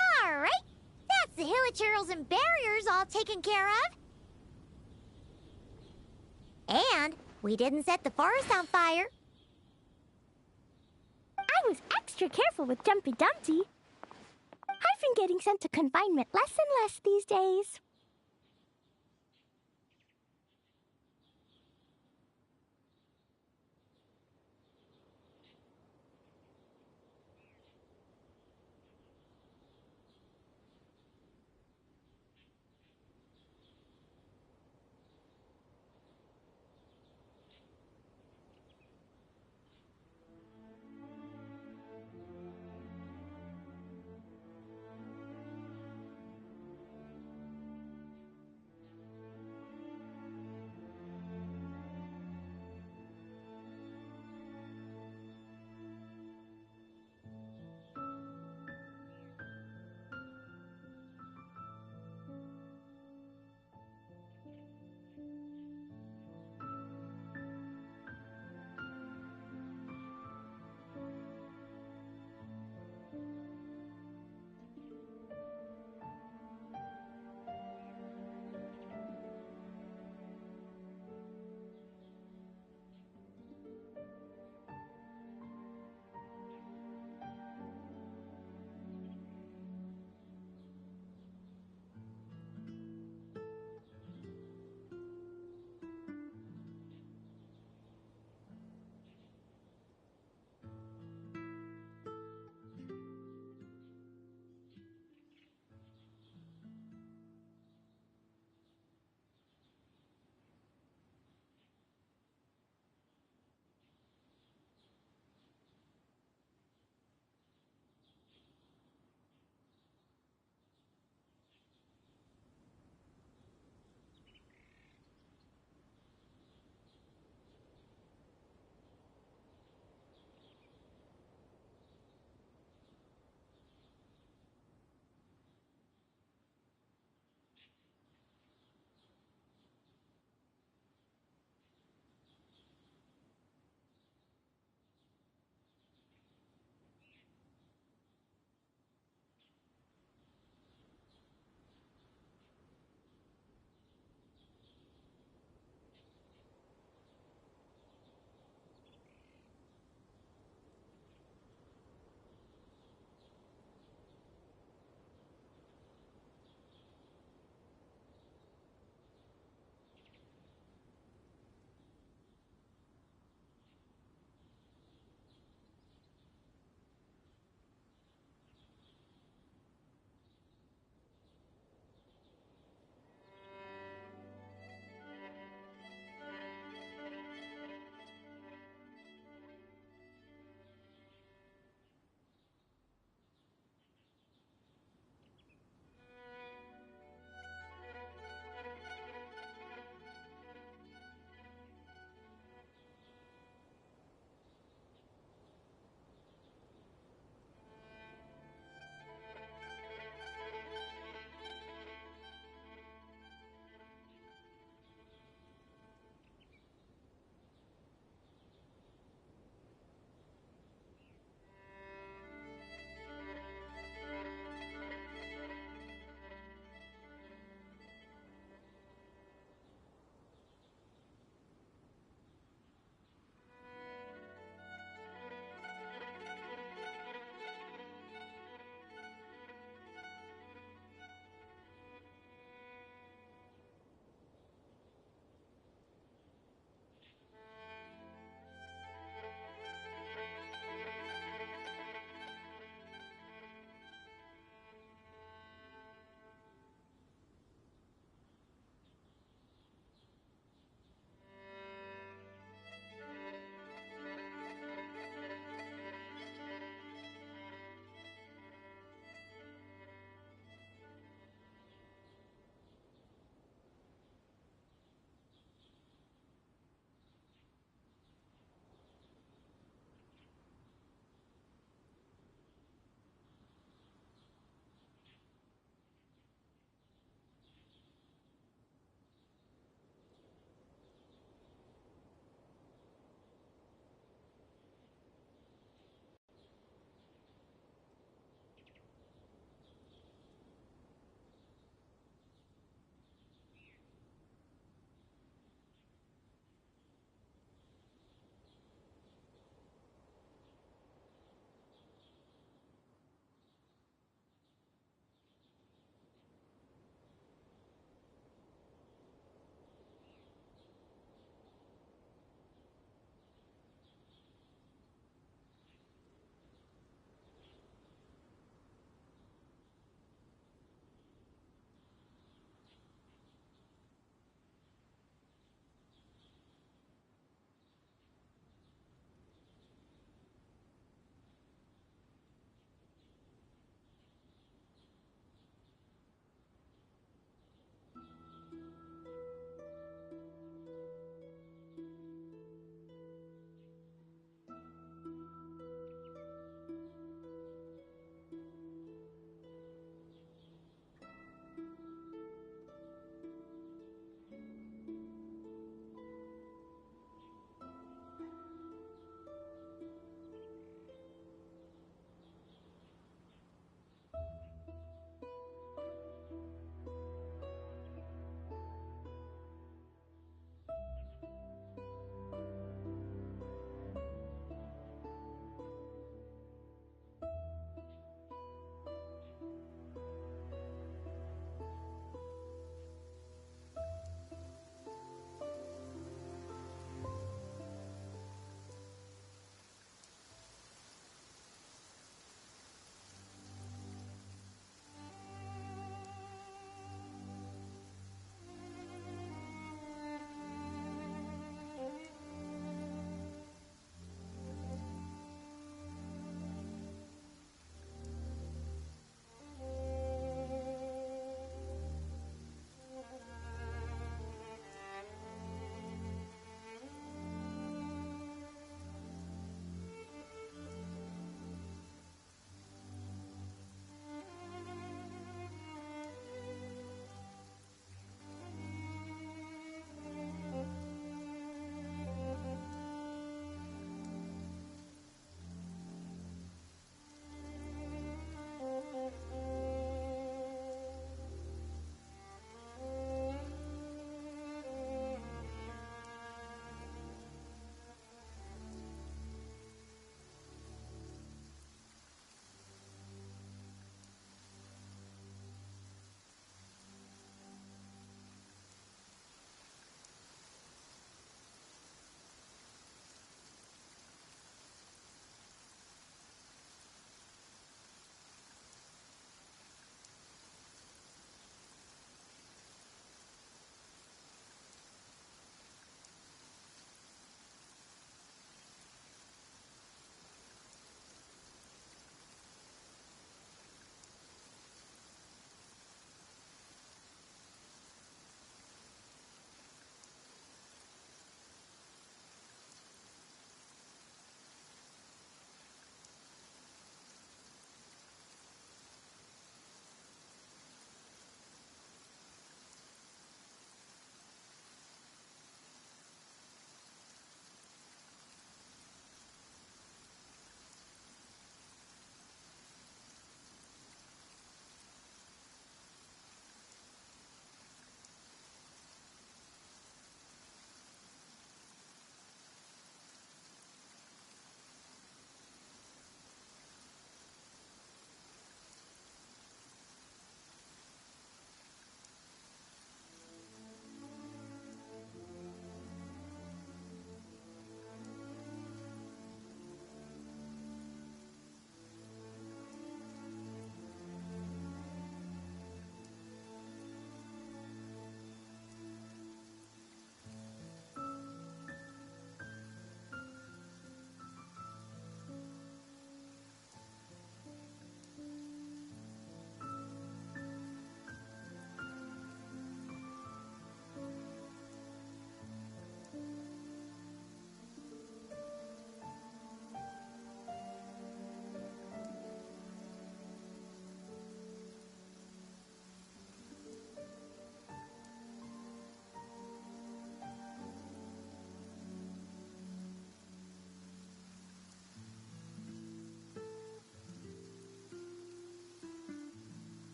All right. That's the hilichurls and barriers all taken care of. And we didn't set the forest on fire. I was extra careful with Jumpy Dumpty. I've been getting sent to confinement less and less these days.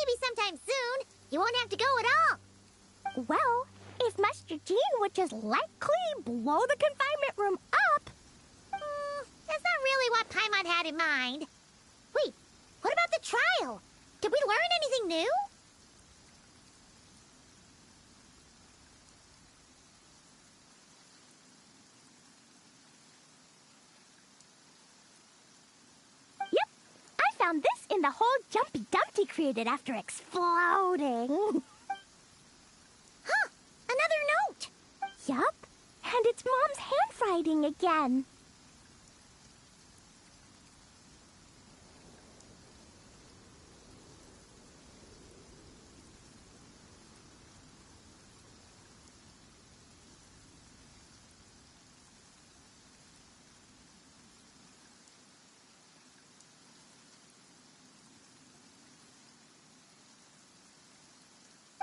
maybe sometime soon, you won't have to go at all. Well, if Master Jean would just let Klee blow the confinement room up... That's not really what Paimon had in mind. Wait, what about the trial? Did we learn anything new? Yep, I found this in the hole Jumpy Dumpty created after exploding. Huh, another note. Yup, and it's Mom's handwriting again.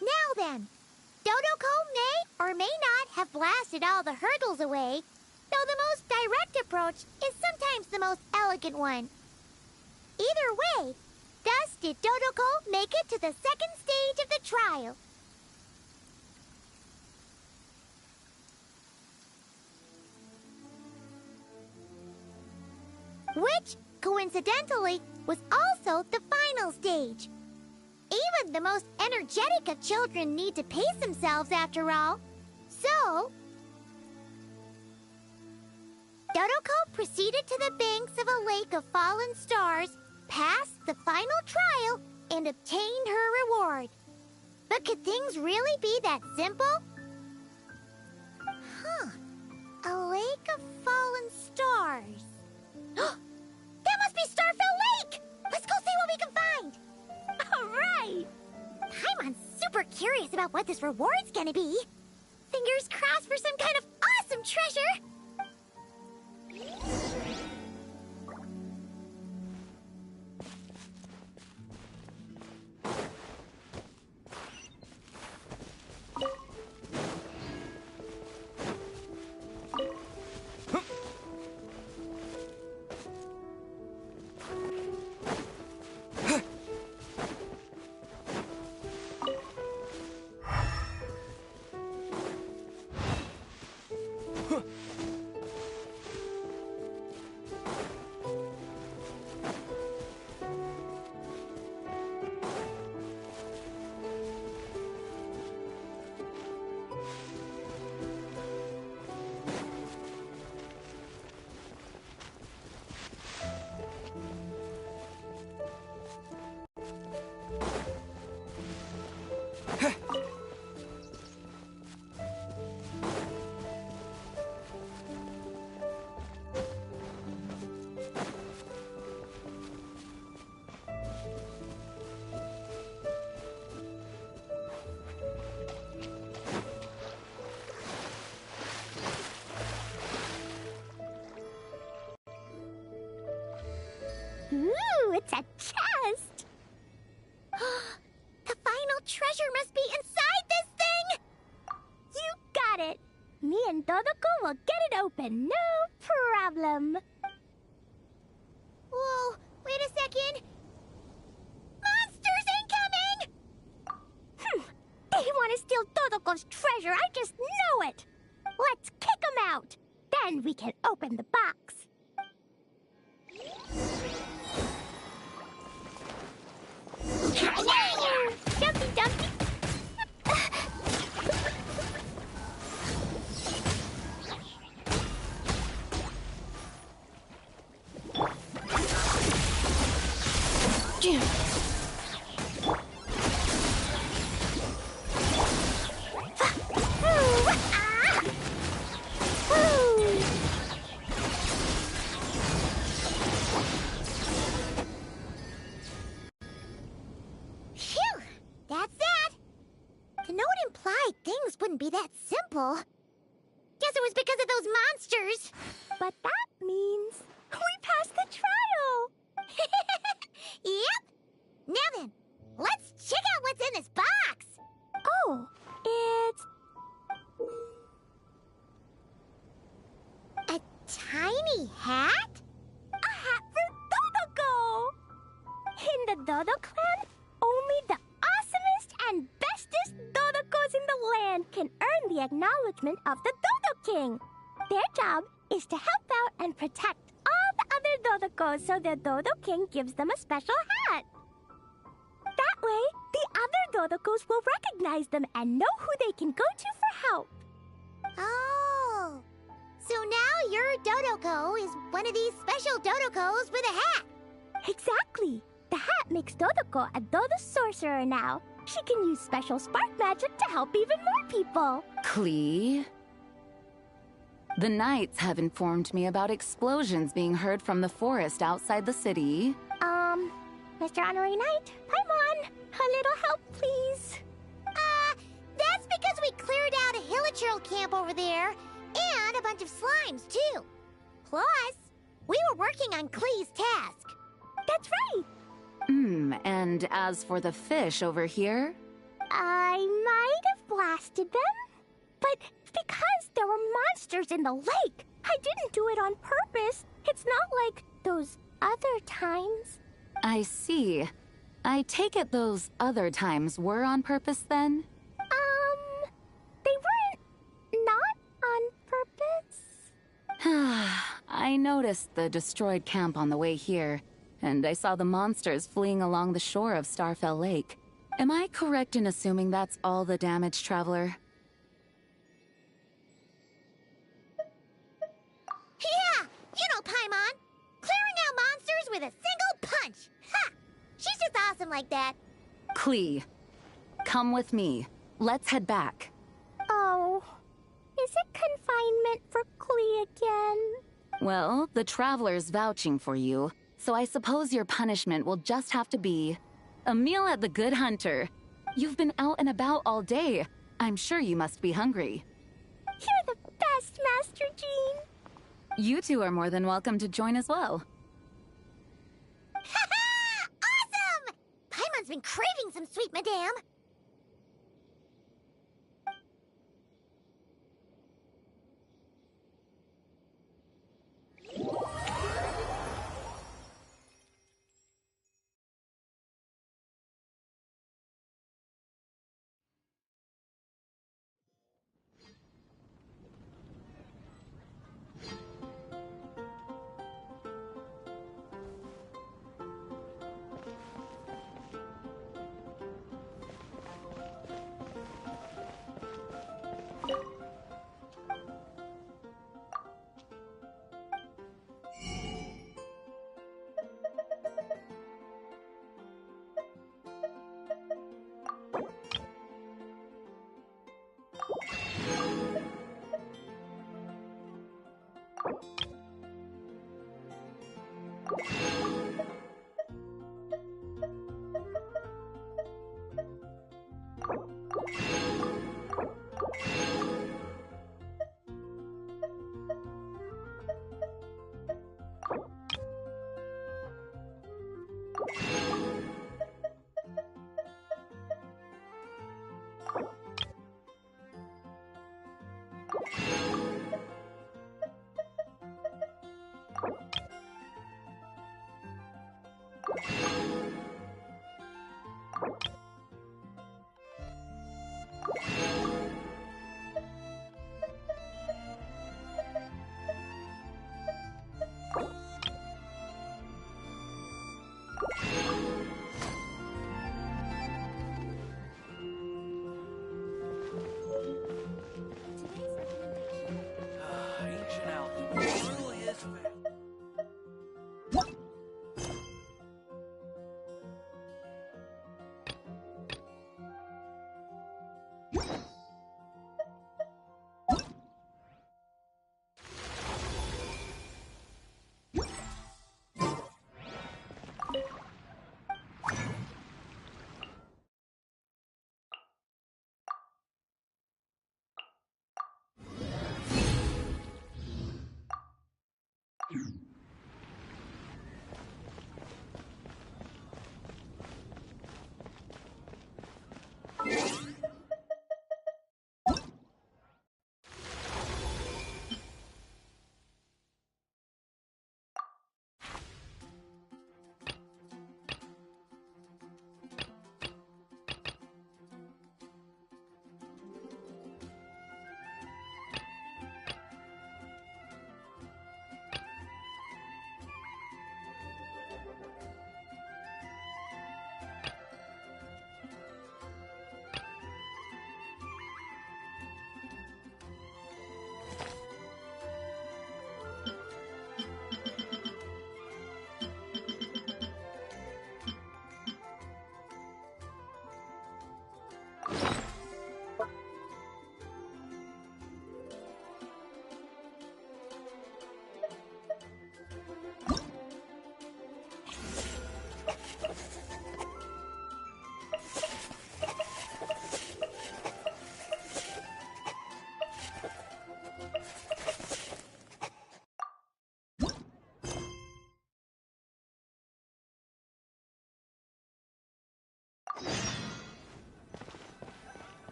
Now then, Dodoko may or may not have blasted all the hurdles away, though the most direct approach is sometimes the most elegant one. Either way, thus did Dodoko make it to the second stage of the trial. Which, coincidentally, was also the final stage. Even the most energetic of children need to pace themselves after all. So, Dodoko proceeded to the banks of a lake of fallen stars, passed the final trial, and obtained her reward. But could things really be that simple? Huh. A lake of fallen stars. That must be Starfill Lake! Let's go see what we can find! Alright! Paimon's super curious about what this reward's gonna be. Fingers crossed for some kind of awesome treasure! Ooh, it's a chest! The final treasure must be inside this thing! You got it! Me and Dodoko will get it open, no problem. Whoa, wait a second! Monsters incoming! They want to steal Dodoko's treasure, I just know it! Let's kick them out! Then we can open the box. Jumpy Dumpty! Phew! That's that! The note implied things wouldn't be that simple. Guess it was because of those monsters. But that means we passed the trial! Yep! Now then, let's check out what's in this box! Oh, it's... A tiny hat? a hat for Dodoko! In the Dodo clan, only the management of the Dodo King. Their job is to help out and protect all the other Dodocos so the Dodo King gives them a special hat. That way, the other Dodocos will recognize them and know who they can go to for help. Oh, so now your Dodoco is one of these special Dodocos with a hat. Exactly. The hat makes Dodoco a Dodo sorcerer now. She can use special spark magic to help even more people. Klee? The Knights have informed me about explosions being heard from the forest outside the city. Mr. Honorary Knight, Paimon, a little help, please. That's because we cleared out a Hilichurl camp over there, and a bunch of slimes, too. Plus, we were working on Klee's task. That's right. And as for the fish over here? I might have blasted them, but because there were monsters in the lake, I didn't do it on purpose. It's not like those other times. I see. I take it those other times were on purpose then? They weren't not on purpose. I noticed the destroyed camp on the way here, and I saw the monsters fleeing along the shore of Starfell Lake. Am I correct in assuming that's all the damage, Traveler? Yeah, you know Paimon. Clearing out monsters with a single punch. Ha! She's just awesome like that. Klee, come with me. Let's head back. Oh, is it confinement for Klee again? Well, the Traveler's vouching for you, so I suppose your punishment will just have to be a meal at the Good Hunter. You've been out and about all day. I'm sure you must be hungry. You're the best, Master Jean. You two are more than welcome to join as well. Ha-ha! Awesome! Paimon's been craving some sweet madame.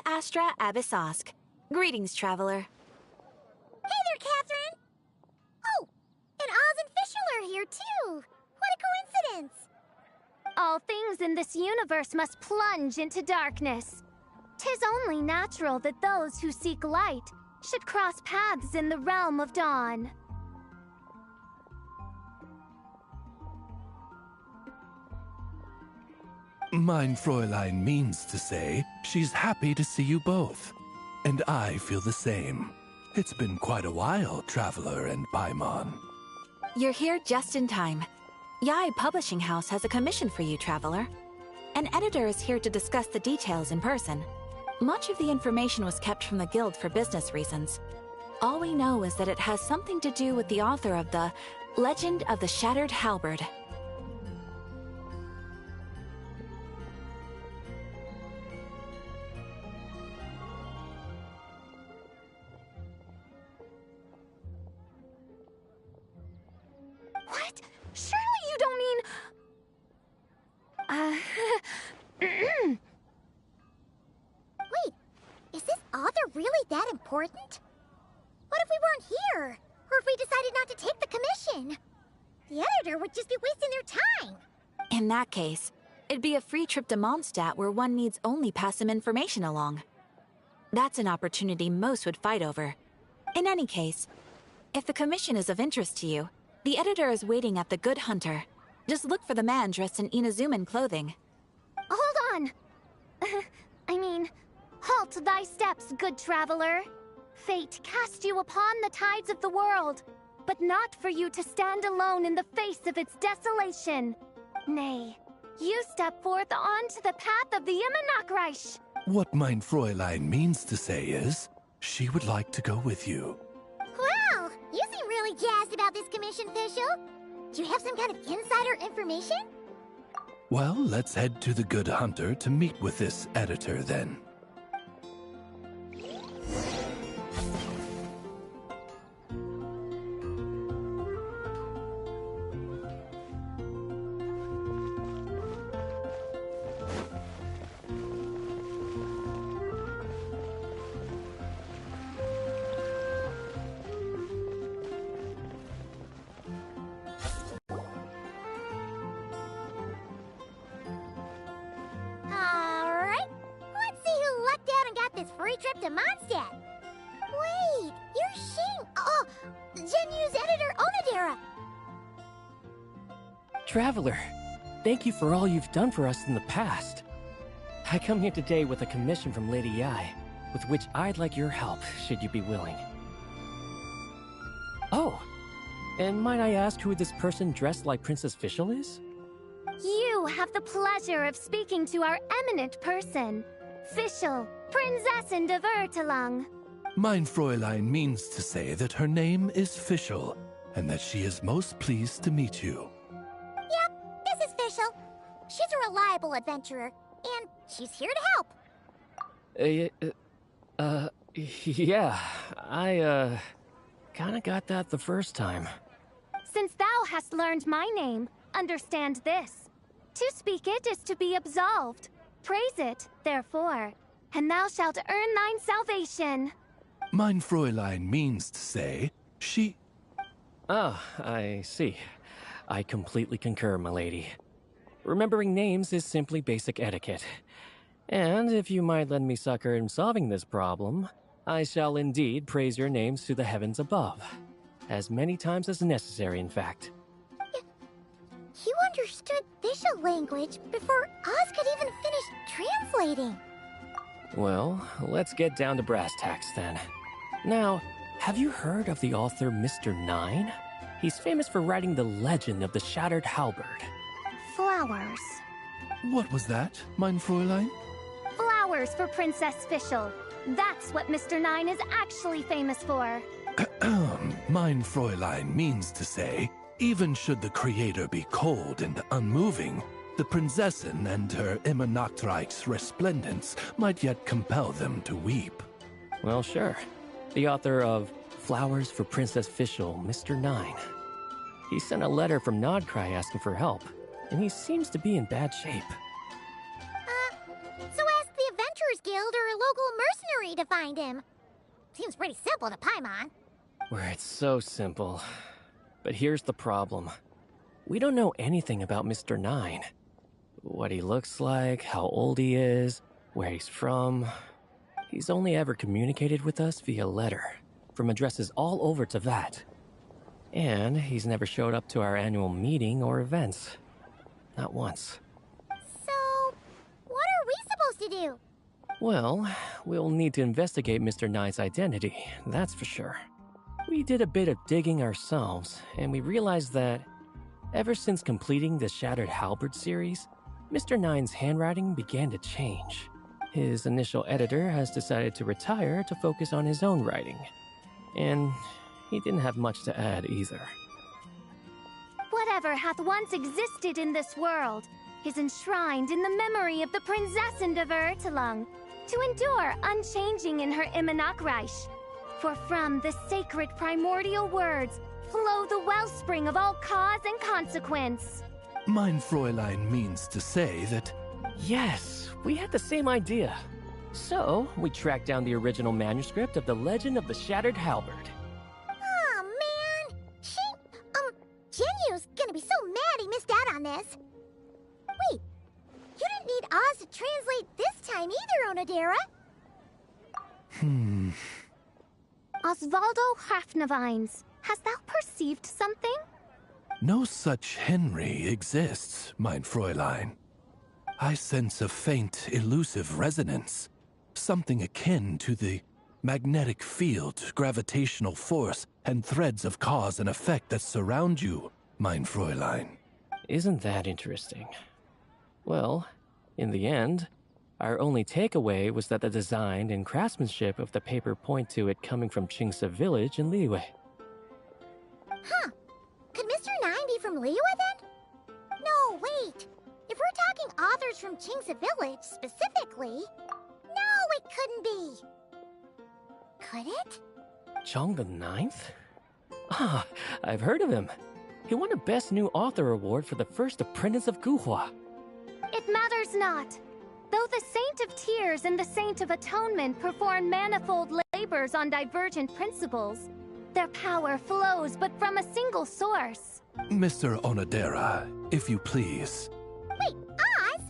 Astra Abyssosque. Greetings, traveler. Hey there, Catherine! Oh, and Oz and Fischl are here, too! What a coincidence! All things in this universe must plunge into darkness. 'Tis only natural that those who seek light should cross paths in the realm of dawn. Mein Fräulein means to say she's happy to see you both. And I feel the same. It's been quite a while, Traveler and Paimon. You're here just in time. Yai Publishing House has a commission for you, traveler. An editor is here to discuss the details in person. Much of the information was kept from the guild for business reasons. All we know is that it has something to do with the author of the Legend of the Shattered Halberd. What? Surely you don't mean... Wait, is this author really that important? What if we weren't here? Or if we decided not to take the commission? The editor would just be wasting their time. In that case, it'd be a free trip to Mondstadt where one needs only pass some information along. That's an opportunity most would fight over. In any case, if the commission is of interest to you, the editor is waiting at the Good Hunter. Just look for the man dressed in Inazuman clothing. Hold on! Halt thy steps, good traveler. Fate cast you upon the tides of the world, but not for you to stand alone in the face of its desolation. Nay, you step forth onto the path of the Immernachtreich. What Mein Fräulein means to say is, she would like to go with you. Wow, you seem really jazzed about this commission, Fischl. Do you have some kind of insider information? Well, let's head to the Good Hunter to meet with this editor then. Alright, let's see who lucked out and got this free trip to Mondstadt. Wait, you're Xing. Oh, Genu's editor, Onodera. Traveler, thank you for all you've done for us in the past. I come here today with a commission from Lady Yai, with which I'd like your help, should you be willing. Oh, and might I ask who this person dressed like Princess Fischl is? You have the pleasure of speaking to our eminent person, Fischl, Prinzessin de Vertelang. Mein Fräulein means to say that her name is Fischl, and that she is most pleased to meet you. Yep, this is Fischl. She's a reliable adventurer, and she's here to help. Yeah, I, kinda got that the first time. Since thou hast learned my name, understand this. To speak it is to be absolved. Praise it, therefore, and thou shalt earn thine salvation. Mein Fräulein means to say, she... Ah, I see. I completely concur, my lady. Remembering names is simply basic etiquette. And if you might lend me succor in solving this problem, I shall indeed praise your names to the heavens above. As many times as necessary, in fact. You understood Fischl language before Oz could even finish translating. Well, let's get down to brass tacks then. Now, have you heard of the author Mr. Nine? He's famous for writing the legend of the Shattered Halberd. Flowers. What was that, Mein Fräulein? Flowers for Princess Fischl. That's what Mr. Nine is actually famous for. Mein Fräulein means to say, even should the creator be cold and unmoving, the Prinzessin and her Immernachtreich's resplendence might yet compel them to weep. Well, sure. The author of Flowers for Princess Fischl, Mr. Nine. He sent a letter from Nodkrai asking for help, and he seems to be in bad shape. So ask the Adventurers Guild or a local need to find him. Seems pretty simple to Paimon. Where it's so simple. But here's the problem. We don't know anything about Mr. Nine. What he looks like, how old he is, where he's from. He's only ever communicated with us via letter, from addresses all over to that. And he's never showed up to our annual meeting or events. Not once. So, what are we supposed to do? Well, we'll need to investigate Mr. Nine's identity, that's for sure. We did a bit of digging ourselves, and we realized that ever since completing the Shattered Halberd series, Mr. Nine's handwriting began to change. His initial editor has decided to retire to focus on his own writing. And he didn't have much to add either. Whatever hath once existed in this world is enshrined in the memory of the Prinzessin of Ertelung, to endure unchanging in her Imanakreich. For from the sacred primordial words flow the wellspring of all cause and consequence. Mein Fräulein means to say that... Yes, we had the same idea. So, we tracked down the original manuscript of The Legend of the Shattered Halberd. Oh, man! Genyu's gonna be so mad he missed out on this. Wait, you didn't need Oz to translate this time either, Onodera. Osvaldo Hafnavines, hast thou perceived something? No such Henry exists, mein Fräulein. I sense a faint, elusive resonance. Something akin to the magnetic field, gravitational force, and threads of cause and effect that surround you, mein Fräulein. Isn't that interesting? Well, in the end, our only takeaway was that the design and craftsmanship of the paper point to it coming from Qingce village in Liyue. Huh. Could Mr. Nine be from Liyue then? No, wait. If we're talking authors from Qingce village specifically... No, it couldn't be. Could it? Chong the Ninth? Ah, I've heard of him. He won a Best New Author award for the first apprentice of Guhua. It matters not. Though the Saint of Tears and the Saint of Atonement perform manifold labors on divergent principles, their power flows but from a single source. Mr. Onodera, if you please. Wait, Oz?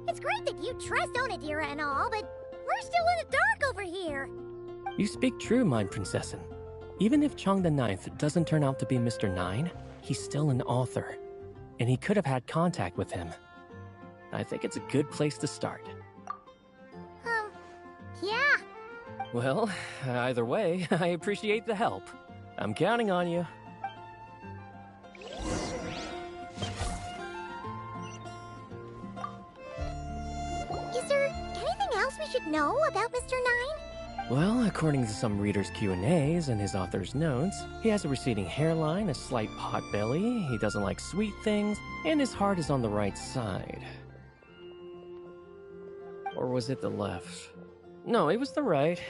It's great that you trust Onodera and all, but we're still in the dark over here. You speak true, mein Prinzessin. Even if Chong the Ninth doesn't turn out to be Mr. Nine, he's still an author. And he could have had contact with him. I think it's a good place to start. Yeah. Well, either way, I appreciate the help. I'm counting on you. Is there anything else we should know about Mr. Nine? Well, according to some readers' Q&As and his author's notes, he has a receding hairline, a slight pot belly, he doesn't like sweet things, and his heart is on the right side. Or was it the left? No, it was the right.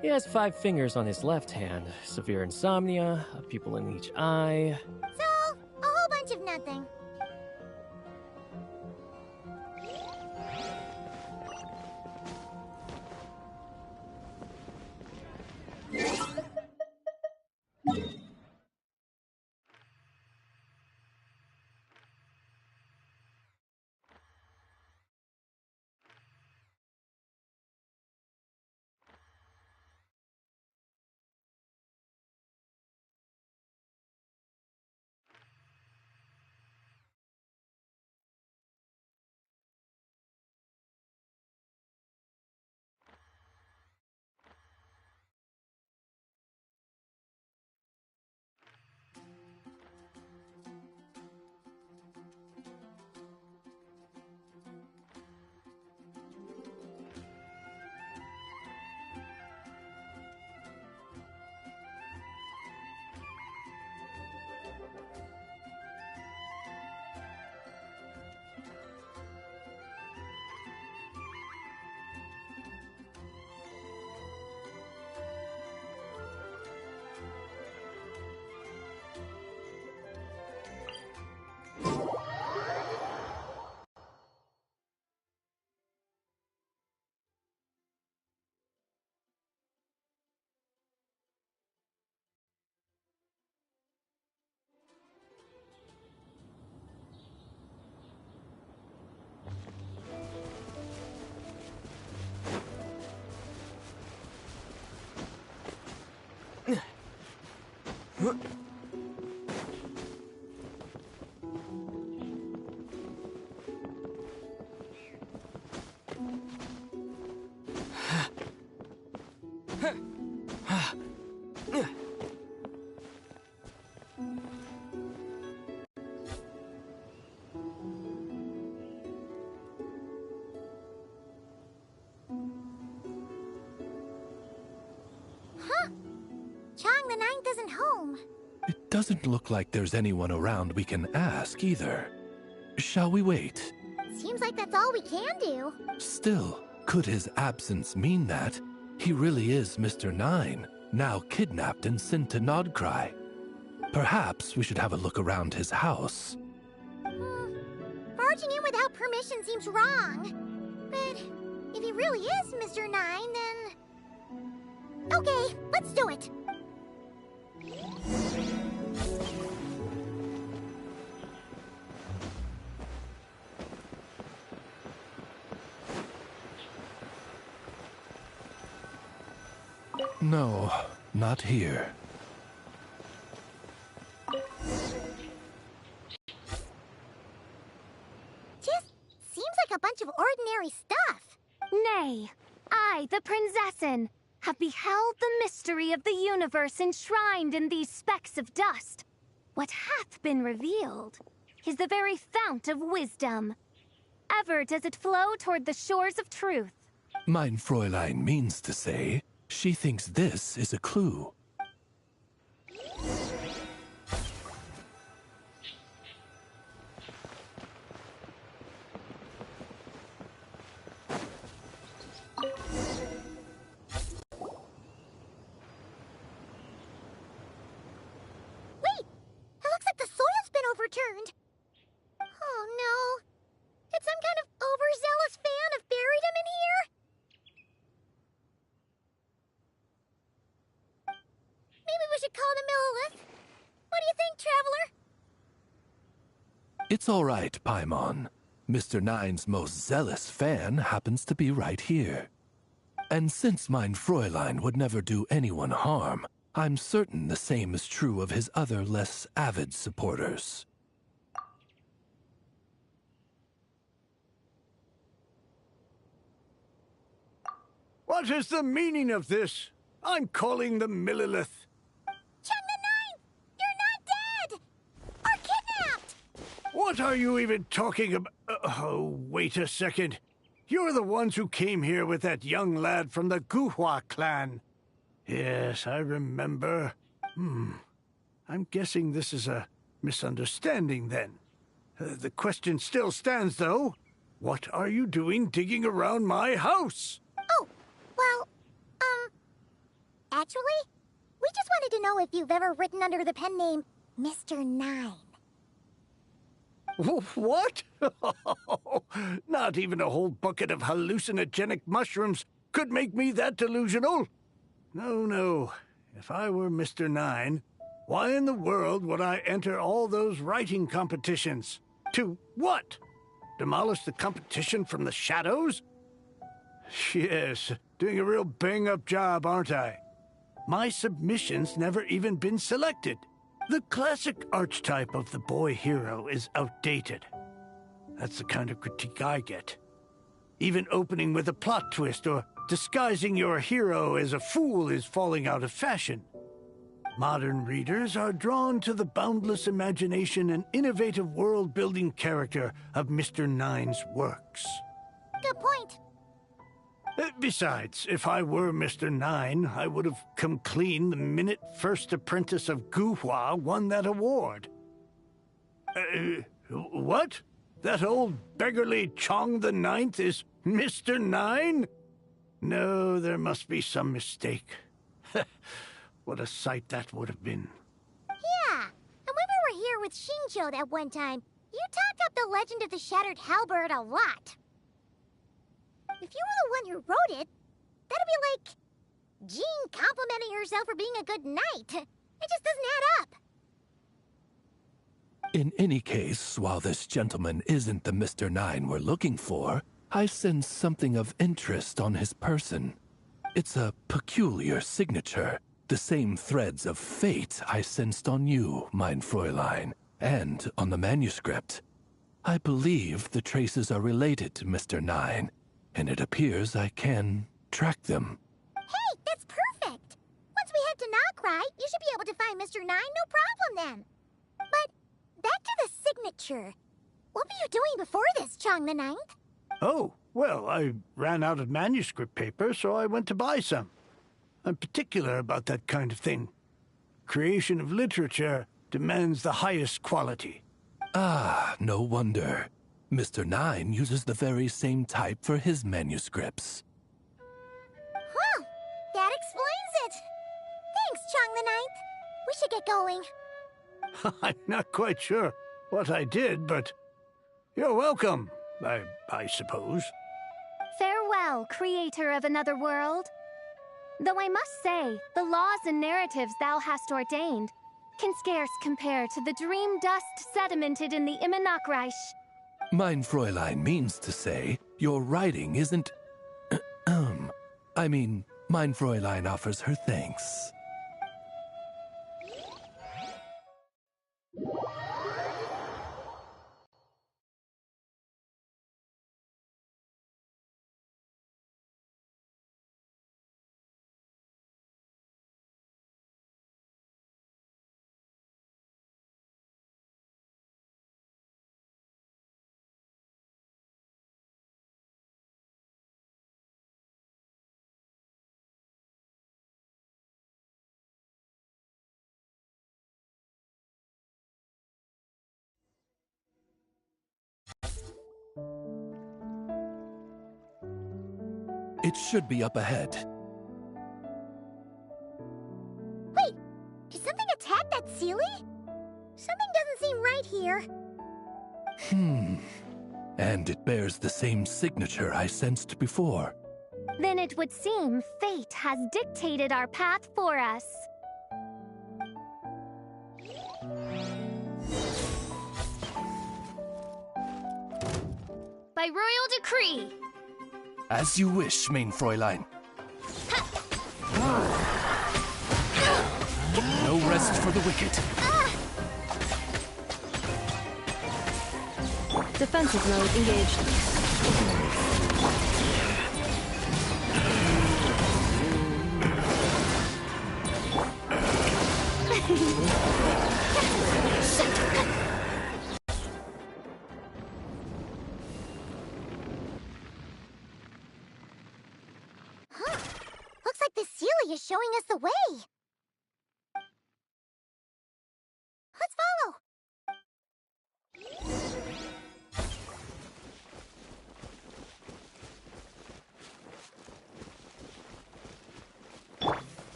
He has 5 fingers on his left hand, severe insomnia, a pupil in each eye. So, a whole bunch of nothing. Chang the Ninth isn't home. It doesn't look like there's anyone around we can ask either. Shall we wait? Seems like that's all we can do. Still, could his absence mean that he really is Mr. Nine, now kidnapped and sent to Nodkrai? Perhaps we should have a look around his house. Barging in without permission seems wrong. But if he really is Mr. Nine, then... Okay, let's do it. No, not here. Just seems like a bunch of ordinary stuff. Nay, I, the Prinzessin, have beheld the mystery of the universe enshrined in these specks of dust. What hath been revealed is the very fount of wisdom. Ever does it flow toward the shores of truth. Mein Fräulein means to say, she thinks this is a clue. Overturned. Oh no. Did some kind of overzealous fan have buried him in here? Maybe we should call him Millilith. What do you think, Traveler? It's all right, Paimon. Mr. Nine's most zealous fan happens to be right here. And since mein Fräulein would never do anyone harm, I'm certain the same is true of his other less avid supporters. What is the meaning of this? I'm calling the Millilith. Chang the Ninth! You're not dead! Or kidnapped! What are you even talking about? Oh, wait a second. You're the ones who came here with that young lad from the Guhua clan. Yes, I remember. I'm guessing this is a misunderstanding then. The question still stands, though. What are you doing digging around my house? Oh, well, actually, we just wanted to know if you've ever written under the pen name Mr. Nine. What? Not even a whole bucket of hallucinogenic mushrooms could make me that delusional. No. If I were Mr. Nine, why in the world would I enter all those writing competitions? To what? Demolish the competition from the shadows? Yes, doing a real bang-up job, aren't I? My submission's never even been selected. The classic archetype of the boy hero is outdated. That's the kind of critique I get. Even opening with a plot twist or disguising your hero as a fool is falling out of fashion. Modern readers are drawn to the boundless imagination and innovative world-building character of Mr. Nine's works. Good point. Besides, if I were Mr. Nine, I would have come clean the minute First Apprentice of Guhua won that award. What? That old beggarly Chang the Ninth is Mr. Nine? No, there must be some mistake. What a sight that would have been. Yeah, and when we were here with Xingqiu that one time, you talked up the legend of the Shattered Halberd a lot. If you were the one who wrote it, that'd be like Jean complimenting herself for being a good knight. It just doesn't add up. In any case, while this gentleman isn't the Mr. Nine we're looking for, I sense something of interest on his person. It's a peculiar signature, The same threads of fate I sensed on you, mein Fräulein, and on the manuscript. I believe the traces are related to Mr. Nine, and it appears I can track them. Hey, that's perfect! Once we head to nodkrai, you should be able to find Mr. Nine, no problem then. But back to the signature. What were you doing before this, Chang the Ninth? Oh, well, I ran out of manuscript paper, so I went to buy some. I'm particular about that kind of thing. Creation of literature demands the highest quality. Ah, no wonder. Mr. Nine uses the very same type for his manuscripts. Huh, that explains it. Thanks, Chang the Ninth. We should get going. I'm not quite sure what I did, but you're welcome, I suppose. Farewell, creator of another world. Though I must say, the laws and narratives thou hast ordained can scarce compare to the dream dust sedimented in the nodkrai. Mein Fräulein means to say, your writing isn't... I mean, mein Fräulein offers her thanks. It should be up ahead. Wait, did something attack that Sealy? Something doesn't seem right here. And it bears the same signature I sensed before. Then it would seem fate has dictated our path for us. By royal decree. As you wish, mein Fräulein. No rest for the wicked. Defensive mode engaged. Huh. Looks like the Sealy is showing us the way. Let's follow.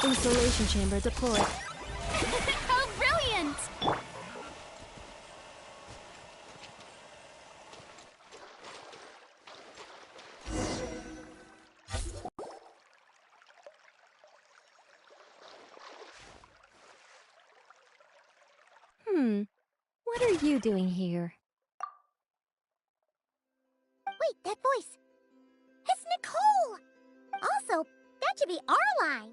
Installation chamber deployed. How brilliant! What are you doing here? Wait, that voice. It's Nicole! Also, that should be our line.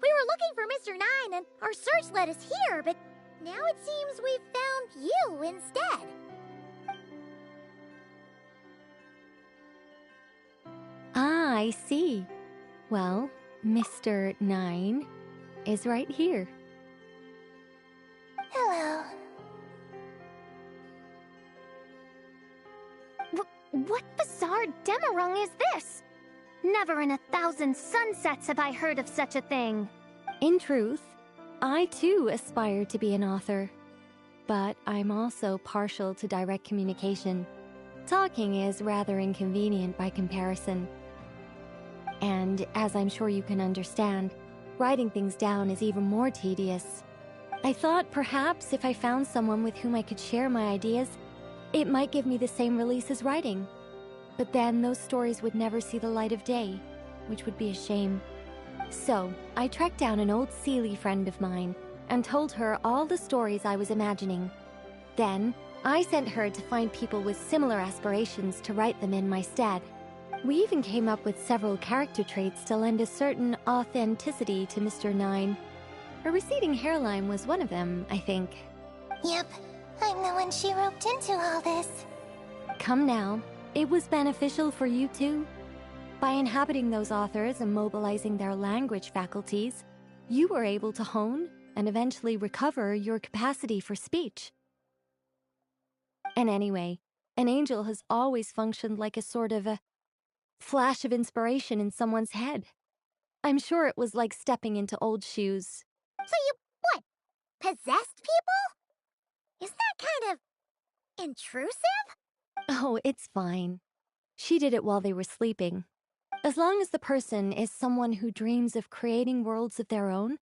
We were looking for Mr. Nine and our search led us here, but now it seems we've found you instead. Ah, I see. Well, Mr. Nine is right here. Hello. What bizarre demarung is this? Never in 1,000 sunsets have I heard of such a thing. In truth, I too aspire to be an author. But I'm also partial to direct communication. Talking is rather inconvenient by comparison. And as I'm sure you can understand, writing things down is even more tedious. I thought perhaps if I found someone with whom I could share my ideas, it might give me the same release as writing. But then those stories would never see the light of day, which would be a shame. So, I tracked down an old Sealy friend of mine and told her all the stories I was imagining. Then, I sent her to find people with similar aspirations to write them in my stead. We even came up with several character traits to lend a certain authenticity to Mr. Nine. A receding hairline was one of them, I think. Yep, I'm the one she roped into all this. Come now, it was beneficial for you too. By inhabiting those authors and mobilizing their language faculties, you were able to hone and eventually recover your capacity for speech. And anyway, an angel has always functioned like a sort of a flash of inspiration in someone's head. I'm sure it was like stepping into old shoes. So you, what, possessed people? Isn't that kind of intrusive? Oh, it's fine. She did it while they were sleeping. As long as the person is someone who dreams of creating worlds of their own,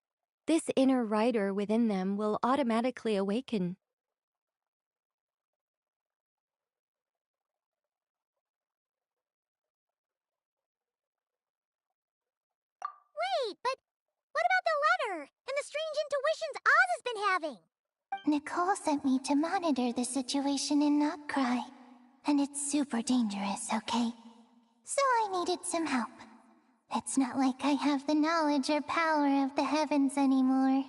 this inner writer within them will automatically awaken. Wait, but what about the letter and the strange intuitions Oz has been having? Nicole sent me to monitor the situation in Nodkrai, and it's super dangerous, okay? So I needed some help. It's not like I have the knowledge or power of the heavens anymore.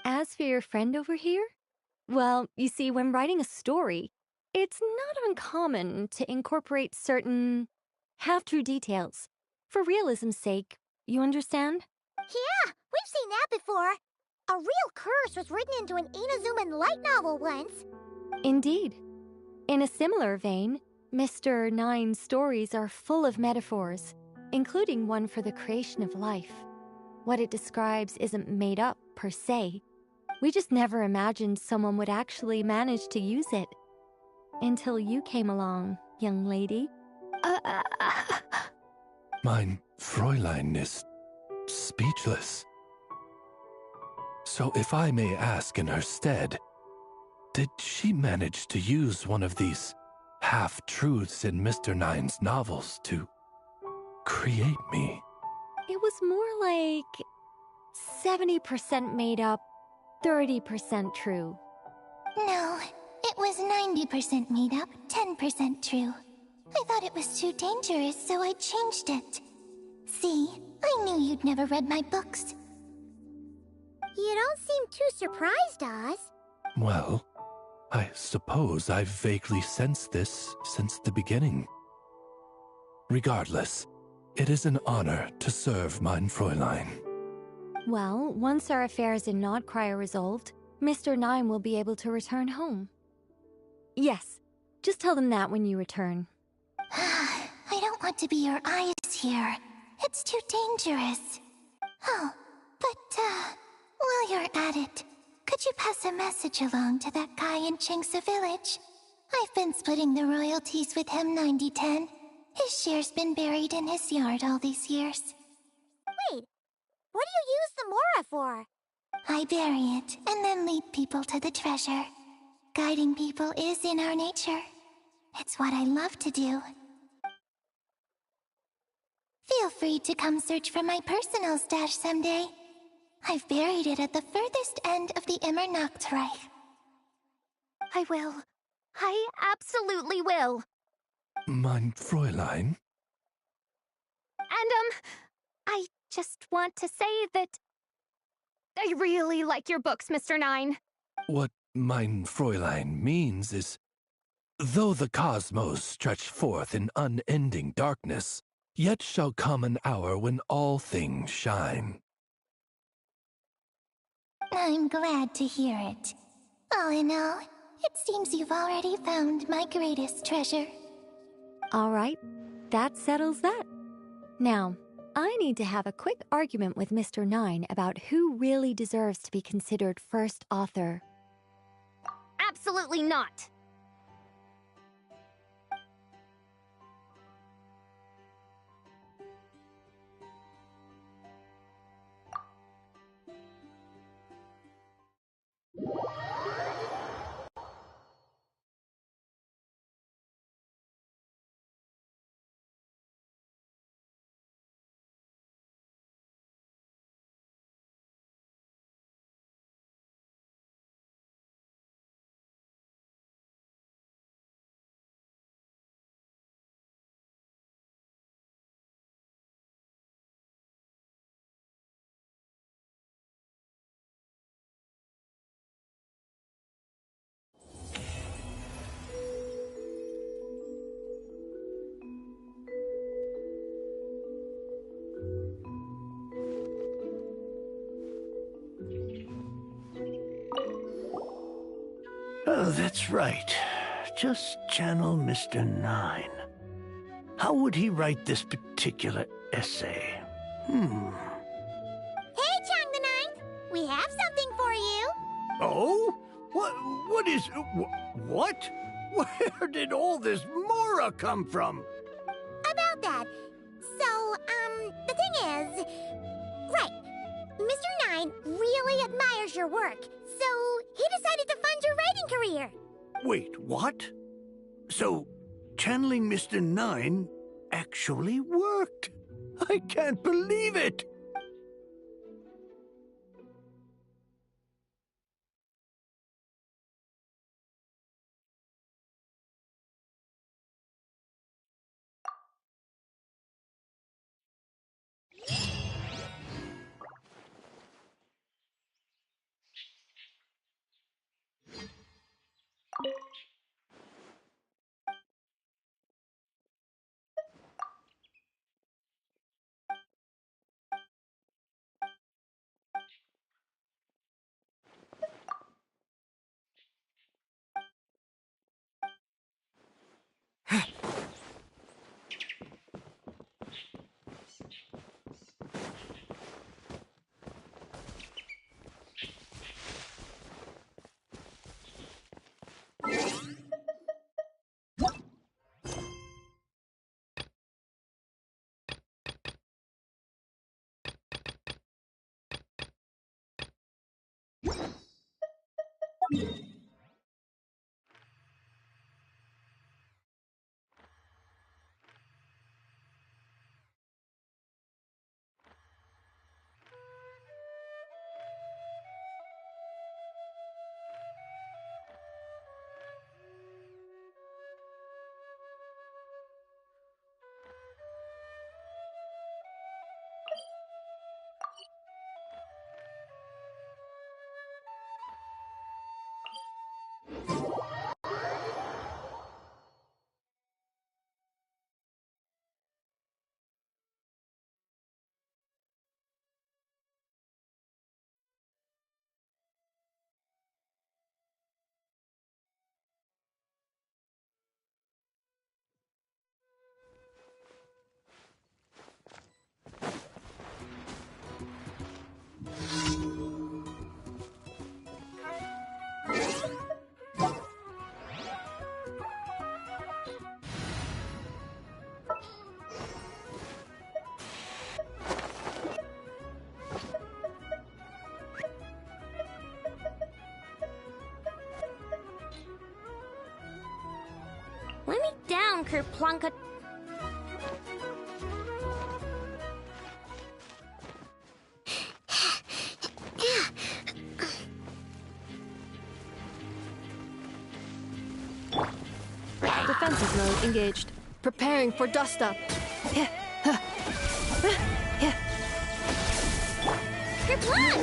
As for your friend over here? Well, you see, when writing a story, it's not uncommon to incorporate certain half-true details. For realism's sake, you understand? Yeah, we've seen that before. A real curse was written into an Inazuman light novel once. Indeed. In a similar vein, Mr. Nine's stories are full of metaphors, including one for the creation of life. What it describes isn't made up, per se. We just never imagined someone would actually manage to use it. Until you came along, young lady. Mein Fräulein is speechless. So if I may ask in her stead, did she manage to use one of these half-truths in Mr. Nine's novels to create me? It was more like 70% made up, 30% true. No, it was 90% made up, 10% true. I thought it was too dangerous, so I changed it. See, I knew you'd never read my books. You don't seem too surprised, Oz. Well, I suppose I've vaguely sensed this since the beginning. Regardless, it is an honor to serve mein Fräulein. Well, once our affairs in nodkrai are resolved, Mr. Nine will be able to return home. Yes, just tell them that when you return. I don't want to be your eyes here. It's too dangerous. Oh, but, while you're at it, could you pass a message along to that guy in Chingsa village? I've been splitting the royalties with him 90-10. His share's been buried in his yard all these years. Wait, what do you use the Mora for? I bury it, and then lead people to the treasure. Guiding people is in our nature. It's what I love to do. Feel free to come search for my personal stash someday. I've buried it at the furthest end of the Immer Nachtreich. I will. I absolutely will. Mein Fräulein? And, I just want to say that I really like your books, Mr. Nine. What mein Fräulein means is, though the cosmos stretch forth in unending darkness, yet shall come an hour when all things shine. I'm glad to hear it. All in all, it seems you've already found my greatest treasure. All right, that settles that. Now, I need to have a quick argument with Mr. Nine about who really deserves to be considered first author. Absolutely not. that's right. Just channel Mr. Nine. How would he write this particular essay? Hey, Chang the Ninth! We have something for you! Oh? What is... what? Where did all this Mora come from? About that. So, the thing is... Right. Mr. Nine really admires your work, so he decided to fund your writing career. Wait, what? So, channeling Mr. Nine actually worked. I can't believe it. Let me down, Kerplunka. Defensive mode engaged. Preparing for dust up. Kerplunk!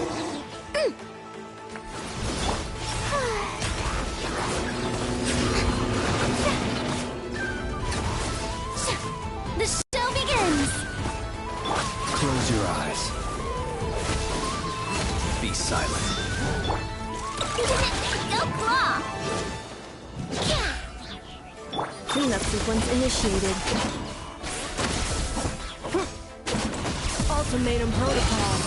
The show begins! Close your eyes. Be silent. Go claw! Cleanup sequence initiated. Ultimatum protocol.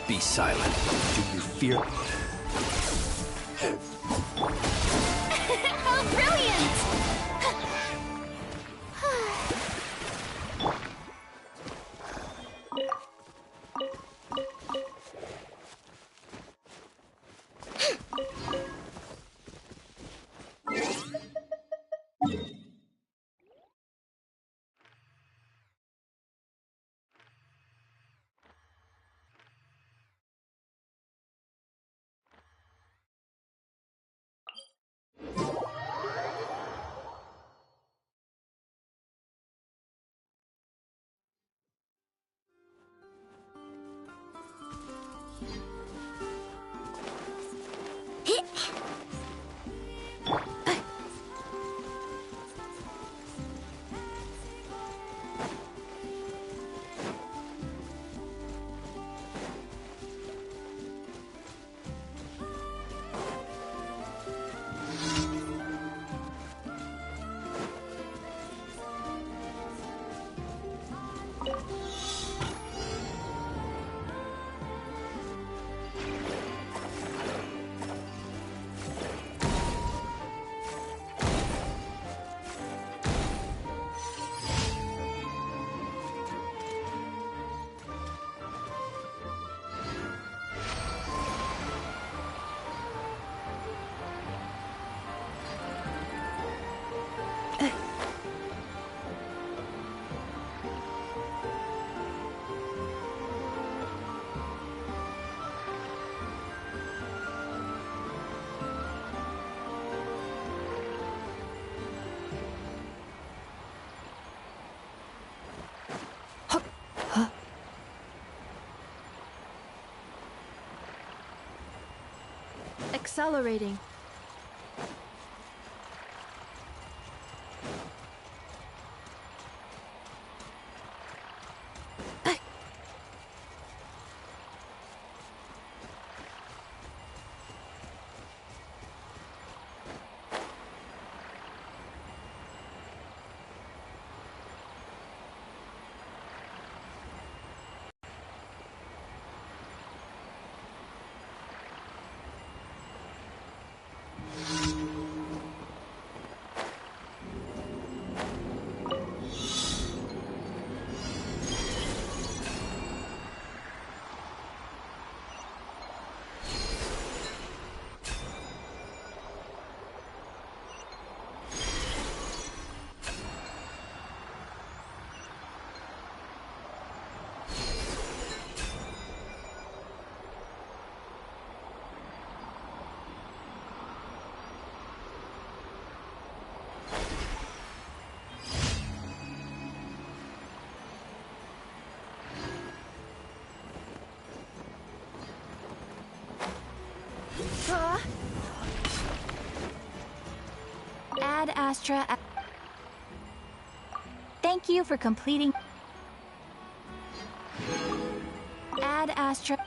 Be silent. Do you fear? How brilliant! Accelerating. Ad Astra. Thank you for completing. Ad Astra.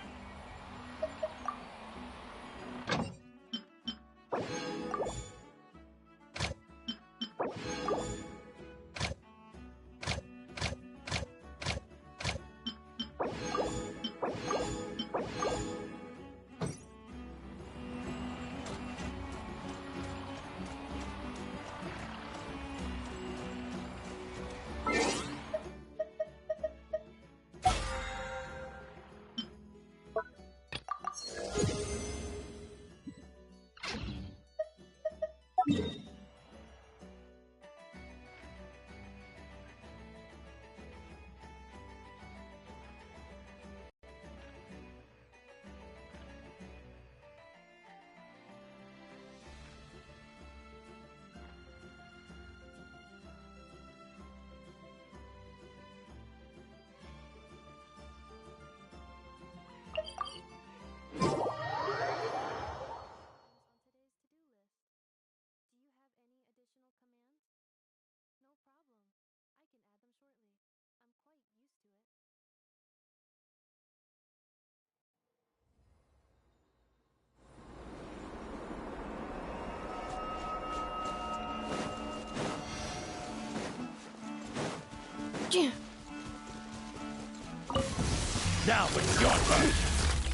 Now it's your turn.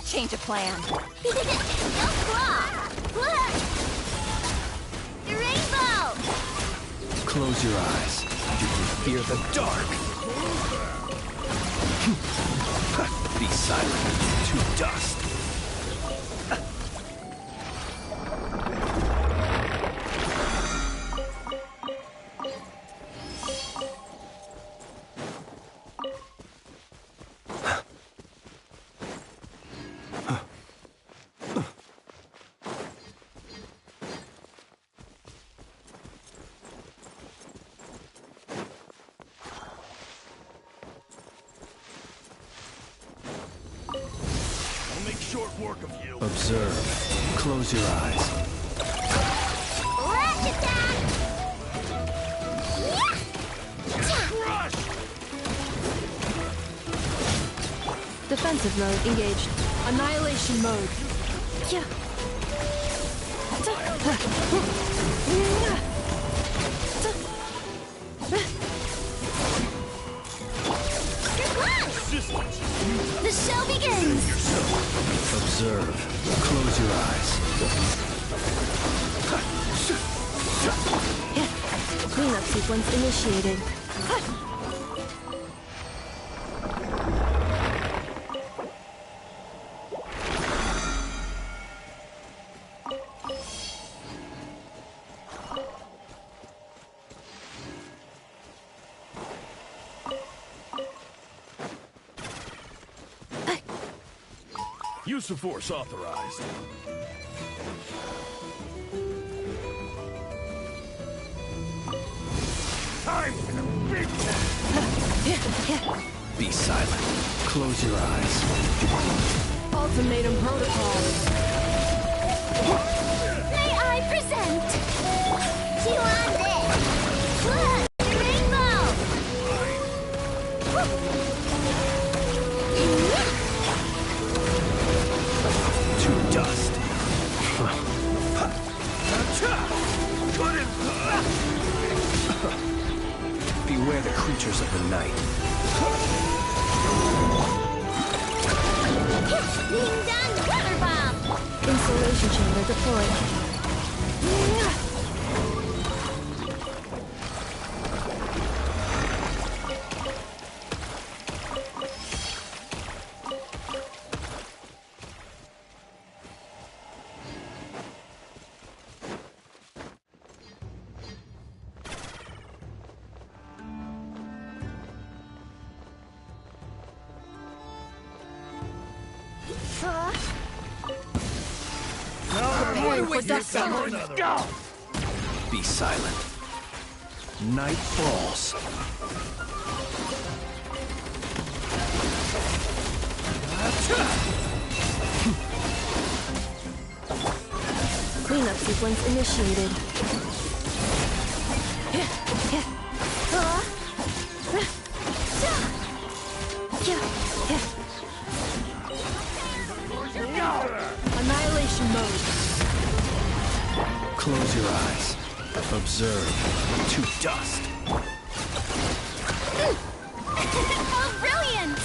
Change of plan. Rainbow! Close your eyes. You can fear the dark. Be silent to dust. Make sure short work of you. Observe. Close your eyes. Rush attack! Crush! Defensive mode engaged. Annihilation mode. Yeah. The show begins! Observe. Close your eyes. Cleanup sequence initiated. Use of force authorized. Time for the big one! Be silent. Close your eyes. Ultimatum protocol. May I present? Chew on this! Look! Rainbow! To dust. Beware the creatures of the night. Being done! Weather bomb! Insulation chamber deployed. Preparing for dust summoning. Be silent. Night falls. Cleanup sequence initiated. Annihilation mode. Close your eyes. Observe. To dust. Oh, brilliant!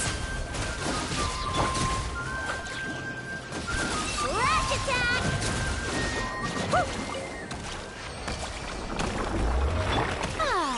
Rush attack! Ah.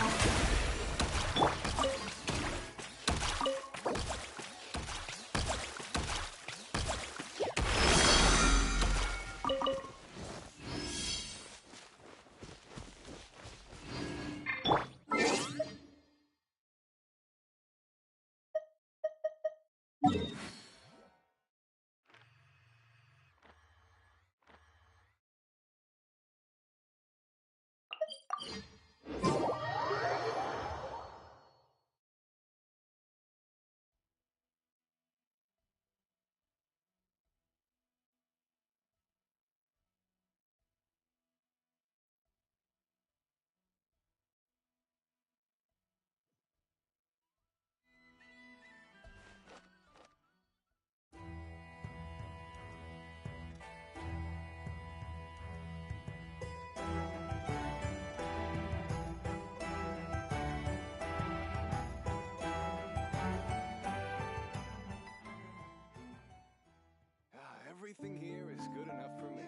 Everything here is good enough for me.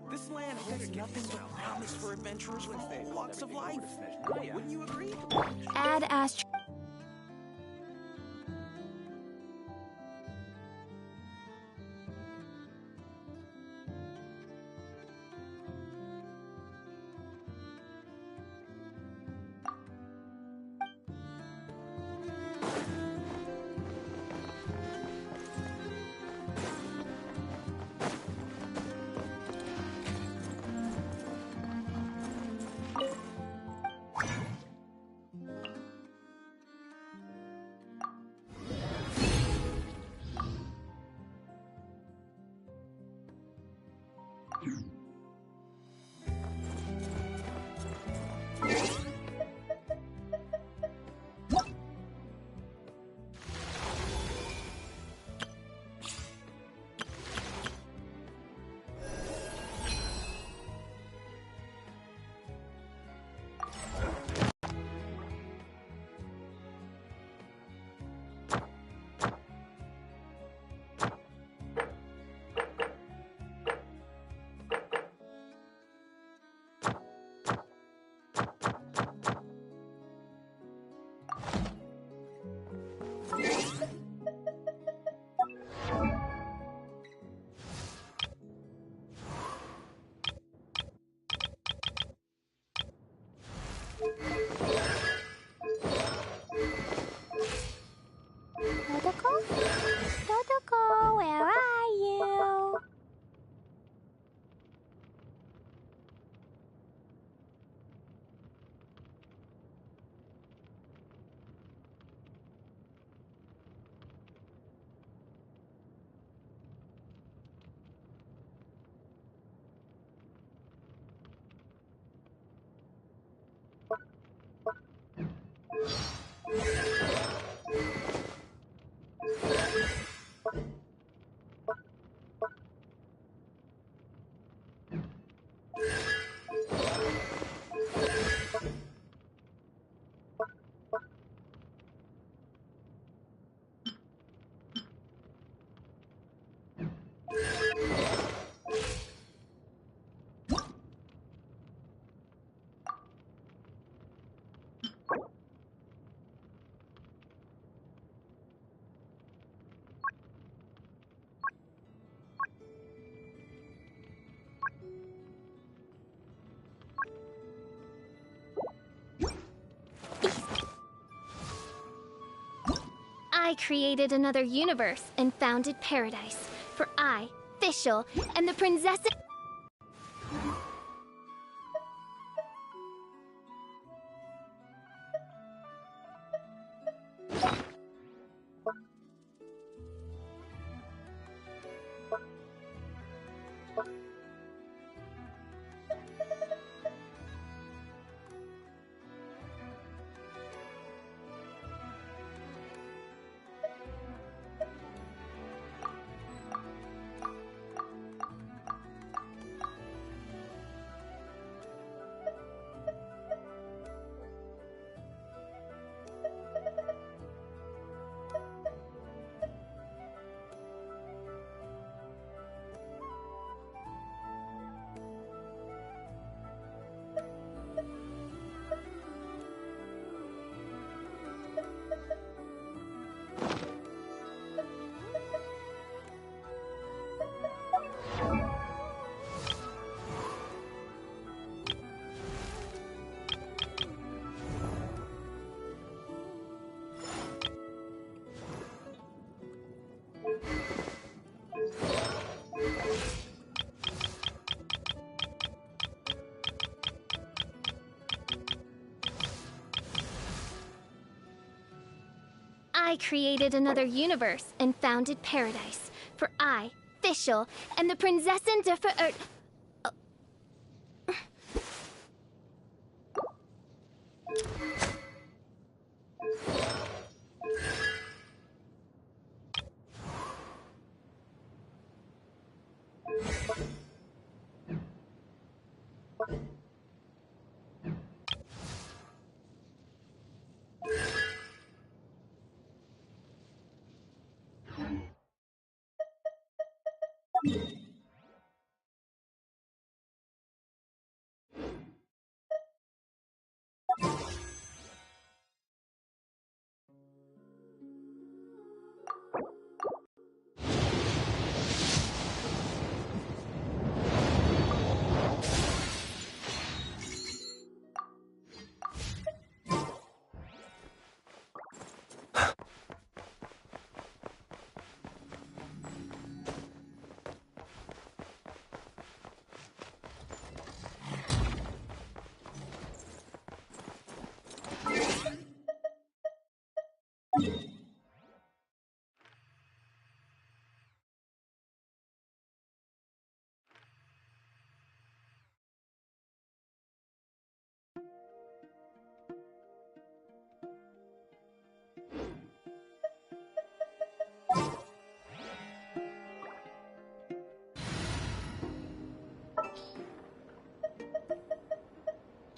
This land holds nothing but promise for adventurers from all walks of life. Wouldn't you agree? Add Astro. I created another universe and founded paradise. For I, Fischl, am the princess. I created another universe and founded paradise. For I, Fischl, am the Prinzessin der Verirrt.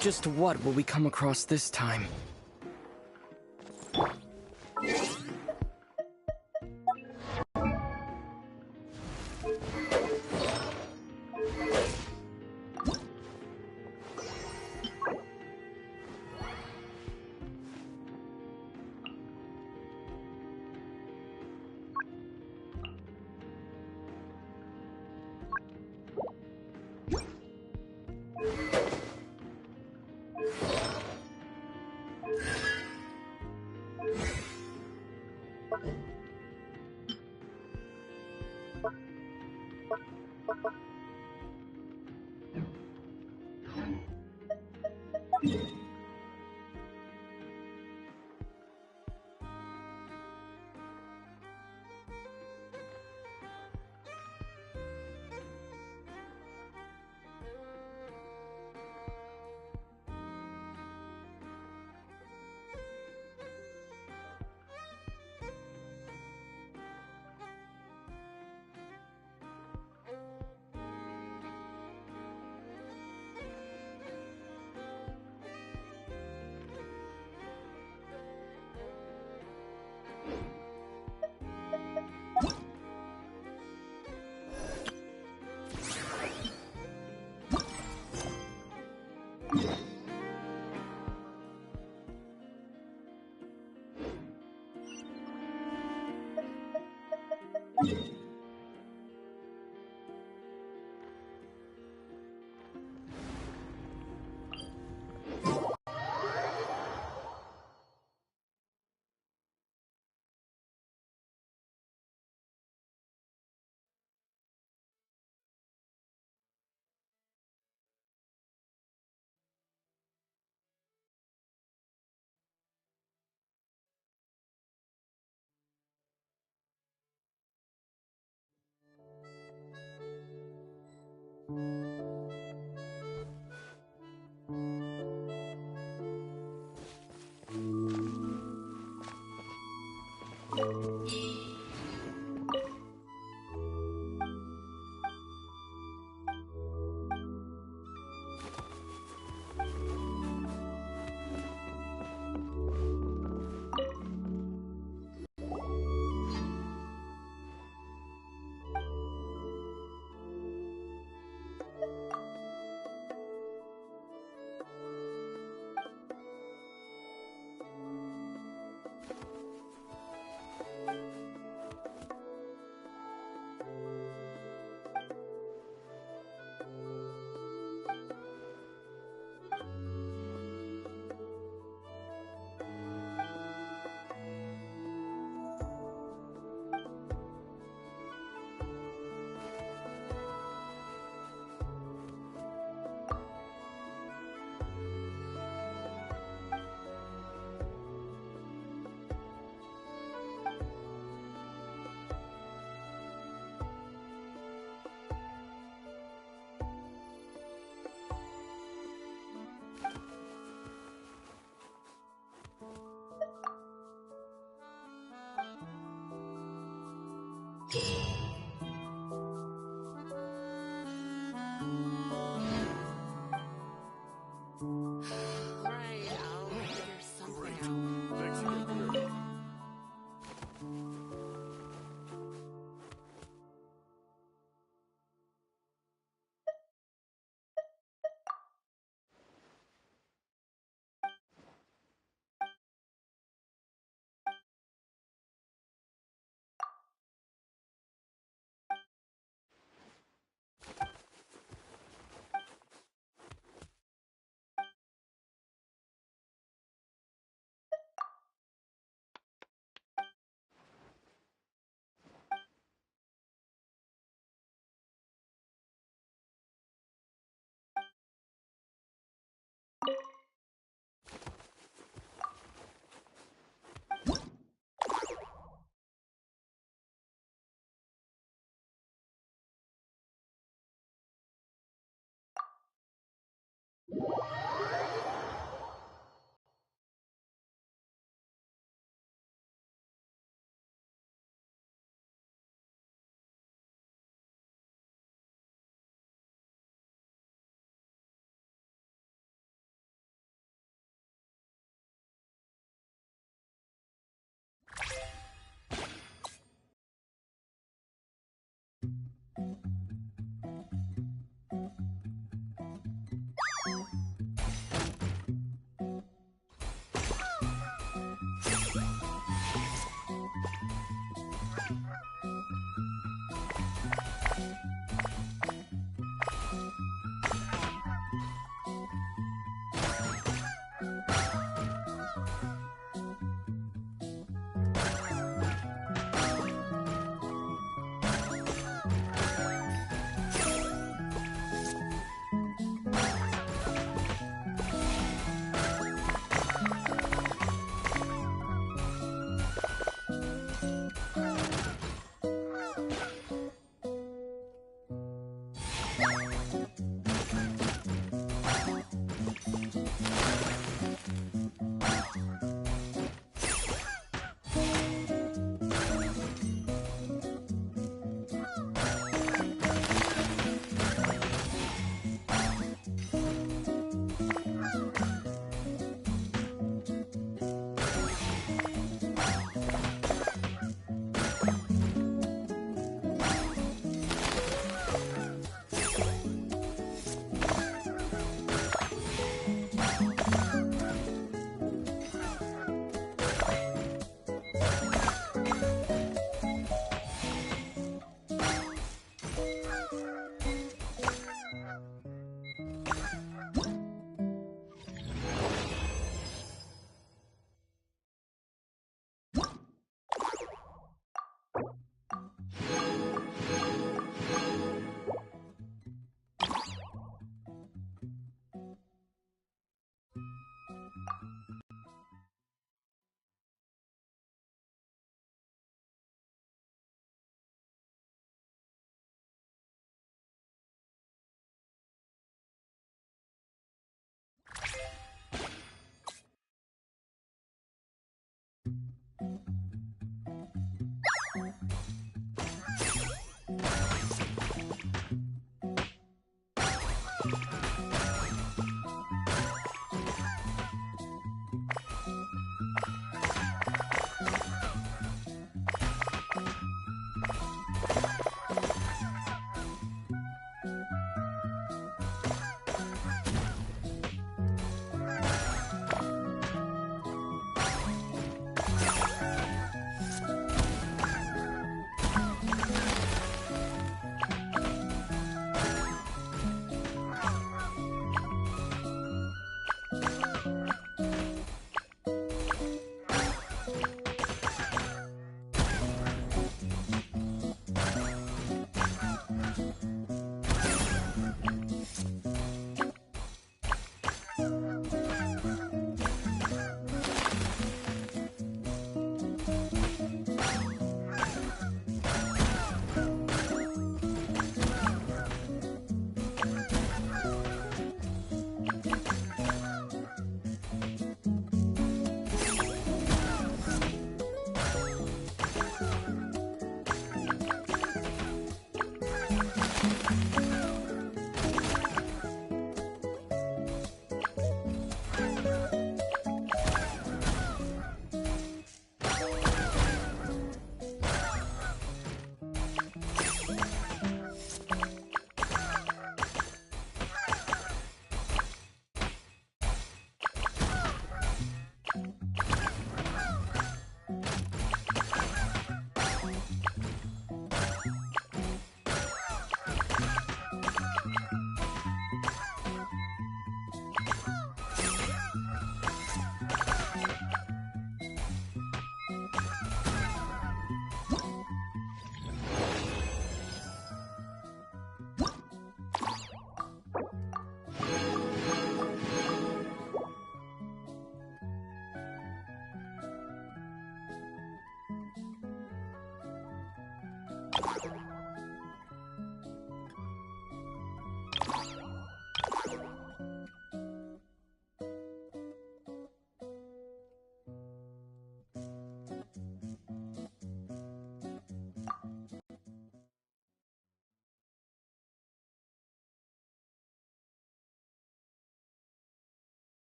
Just what will we come across this time?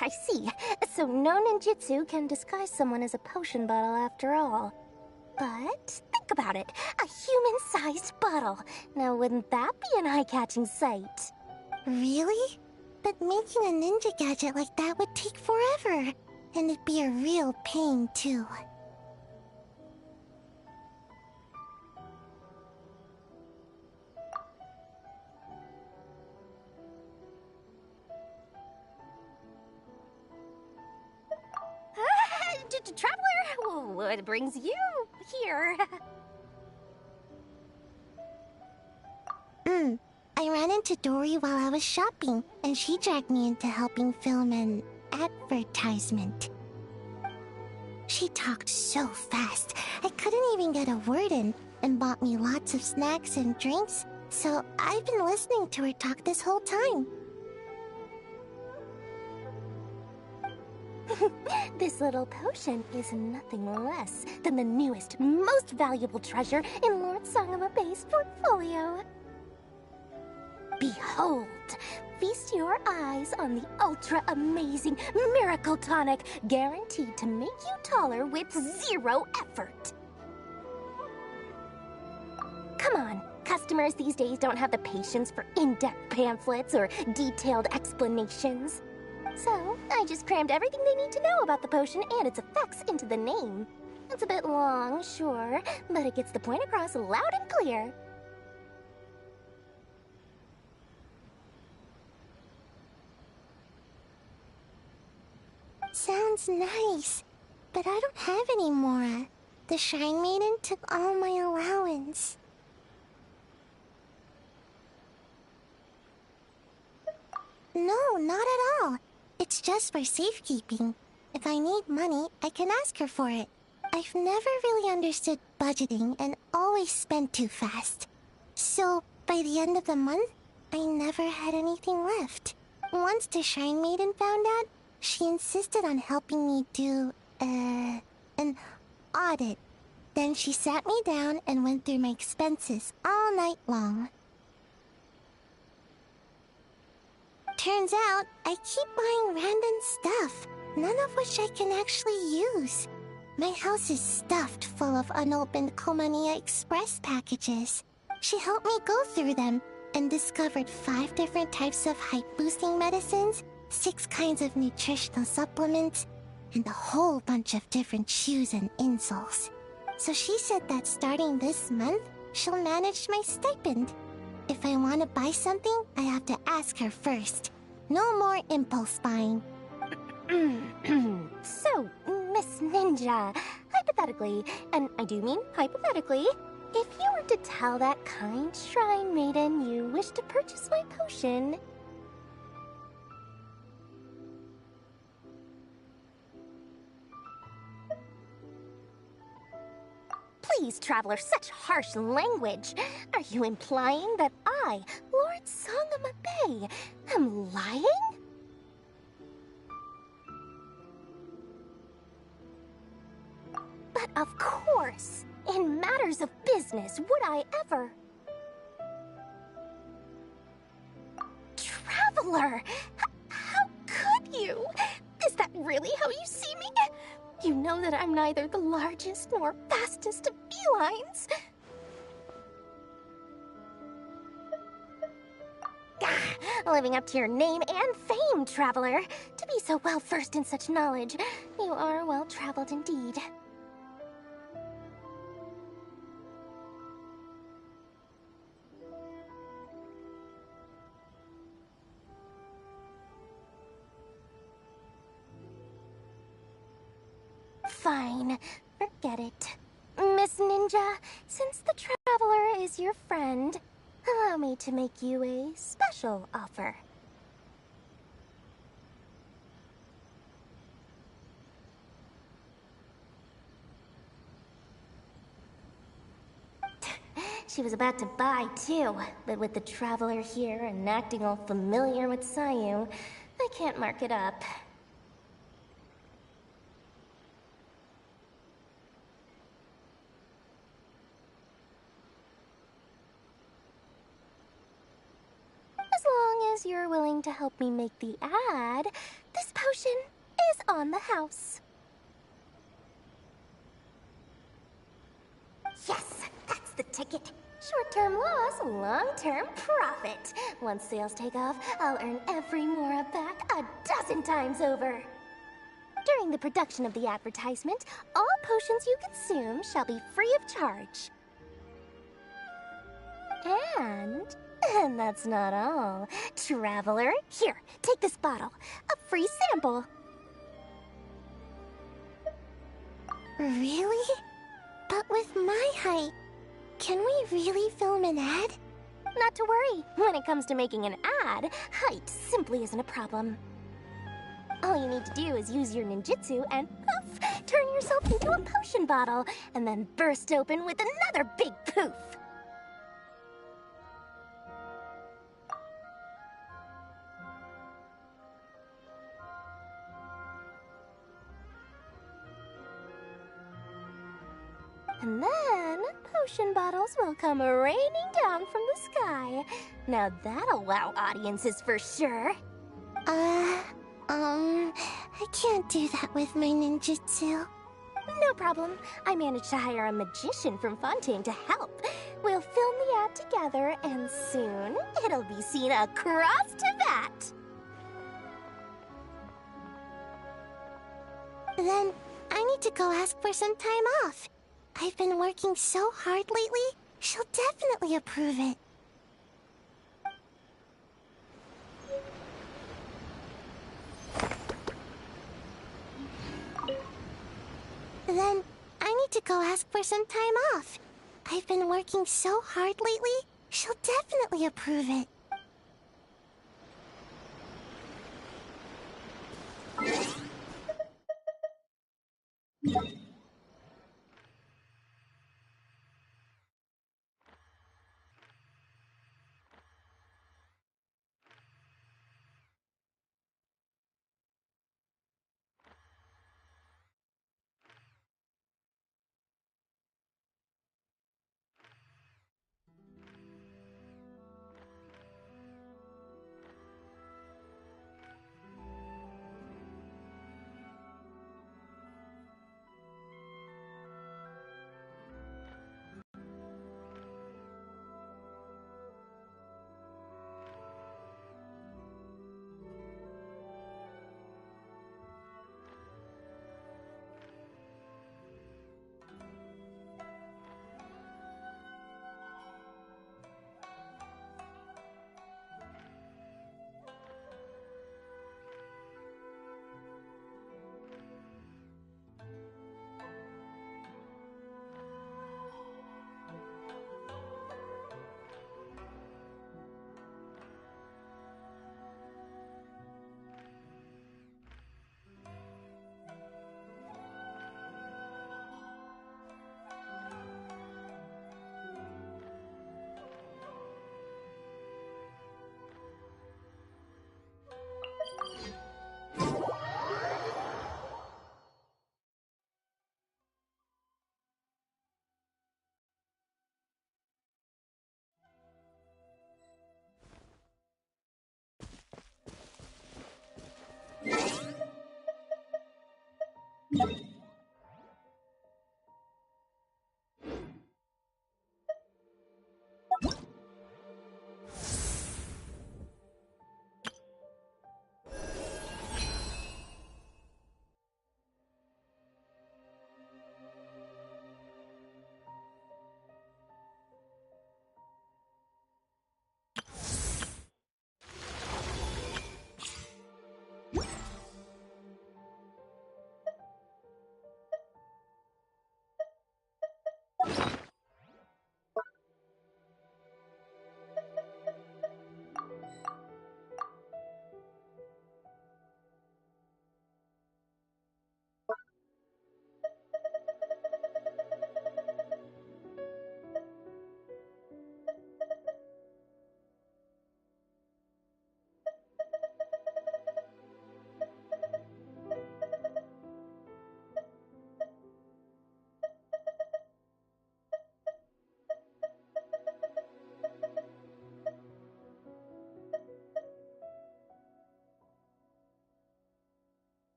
I see. So no ninjutsu can disguise someone as a potion bottle after all. But think about it. A human-sized bottle. Now wouldn't that be an eye-catching sight? Really? But making a ninja gadget like that would take forever. And it'd be a real pain, too. Traveler, what brings you here? I ran into Dory while I was shopping, and she dragged me into helping film an advertisement. She talked so fast, I couldn't even get a word in, and bought me lots of snacks and drinks, so I've been listening to her talk this whole time. This little potion is nothing less than the newest, most valuable treasure in Lord Sangama Bay's portfolio. Behold, feast your eyes on the ultra-amazing miracle tonic, guaranteed to make you taller with zero effort. Come on, customers these days don't have the patience for in-depth pamphlets or detailed explanations. So, I just crammed everything they need to know about the potion and its effects into the name. It's a bit long, sure, but it gets the point across loud and clear. Sounds nice, but I don't have any more. The Shrine Maiden took all my allowance. No, not at all. It's just for safekeeping. If I need money, I can ask her for it. I've never really understood budgeting and always spent too fast. So, by the end of the month, I never had anything left. Once the Shrine Maiden found out, she insisted on helping me do, an audit. Then she sat me down and went through my expenses all night long. Turns out, I keep buying random stuff, none of which I can actually use. My house is stuffed full of unopened Komaniya Express packages. She helped me go through them and discovered 5 different types of height-boosting medicines, 6 kinds of nutritional supplements, and a whole bunch of different shoes and insoles. So she said that starting this month, she'll manage my stipend. If I want to buy something, I have to ask her first. No more impulse buying. So, Miss Ninja, hypothetically, and I do mean hypothetically, if you were to tell that kind Shrine Maiden you wish to purchase my potion... Please, Traveler, such harsh language. Are you implying that I, Lord Sangama Bay, am lying? But of course, in matters of business, would I ever? Traveler, how could you? Is that really how you see me? You know that I'm neither the largest nor fastest of felines. Living up to your name and fame, Traveler. To be so well versed in such knowledge, you are well traveled indeed. Fine, forget it. Miss Ninja, since the Traveler is your friend, allow me to make you a special offer. She was about to buy, too, but with the Traveler here and acting all familiar with Sayu, I can't mark it up. As long as you're willing to help me make the ad, this potion is on the house. Yes, that's the ticket. Short-term loss, long-term profit. Once sales take off, I'll earn every mora back 12 times over. During the production of the advertisement, all potions you consume shall be free of charge. And that's not all. Traveler, here, take this bottle. A free sample. Really? But with my height, can we really film an ad? Not to worry. When it comes to making an ad, height simply isn't a problem. All you need to do is use your ninjutsu and poof, turn yourself into a potion bottle, and then burst open with another big poof. And then, potion bottles will come raining down from the sky. Now that'll wow audiences for sure. I can't do that with my ninjutsu. No problem. I managed to hire a magician from Fontaine to help. We'll film the ad together, and soon it'll be seen across Tibet. Then, I need to go ask for some time off. I've been working so hard lately, she'll definitely approve it. Then, I need to go ask for some time off. I've been working so hard lately, she'll definitely approve it.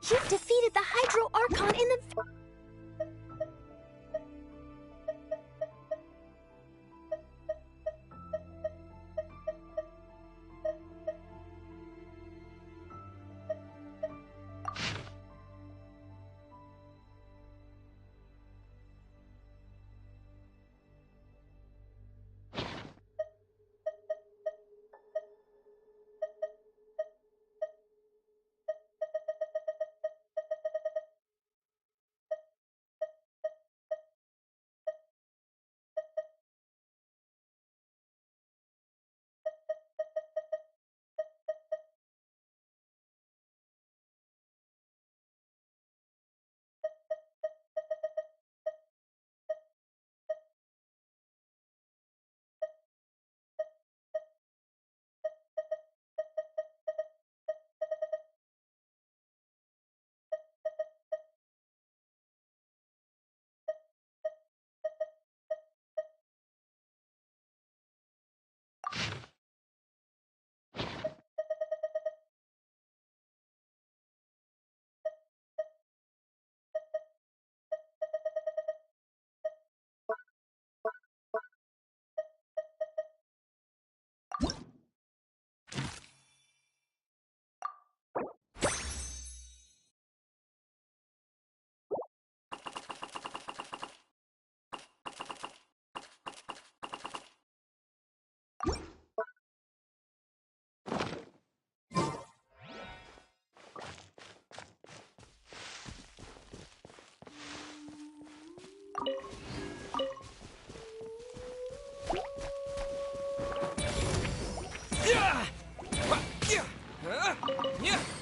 You've defeated the Hydro Archon in the... Yeah!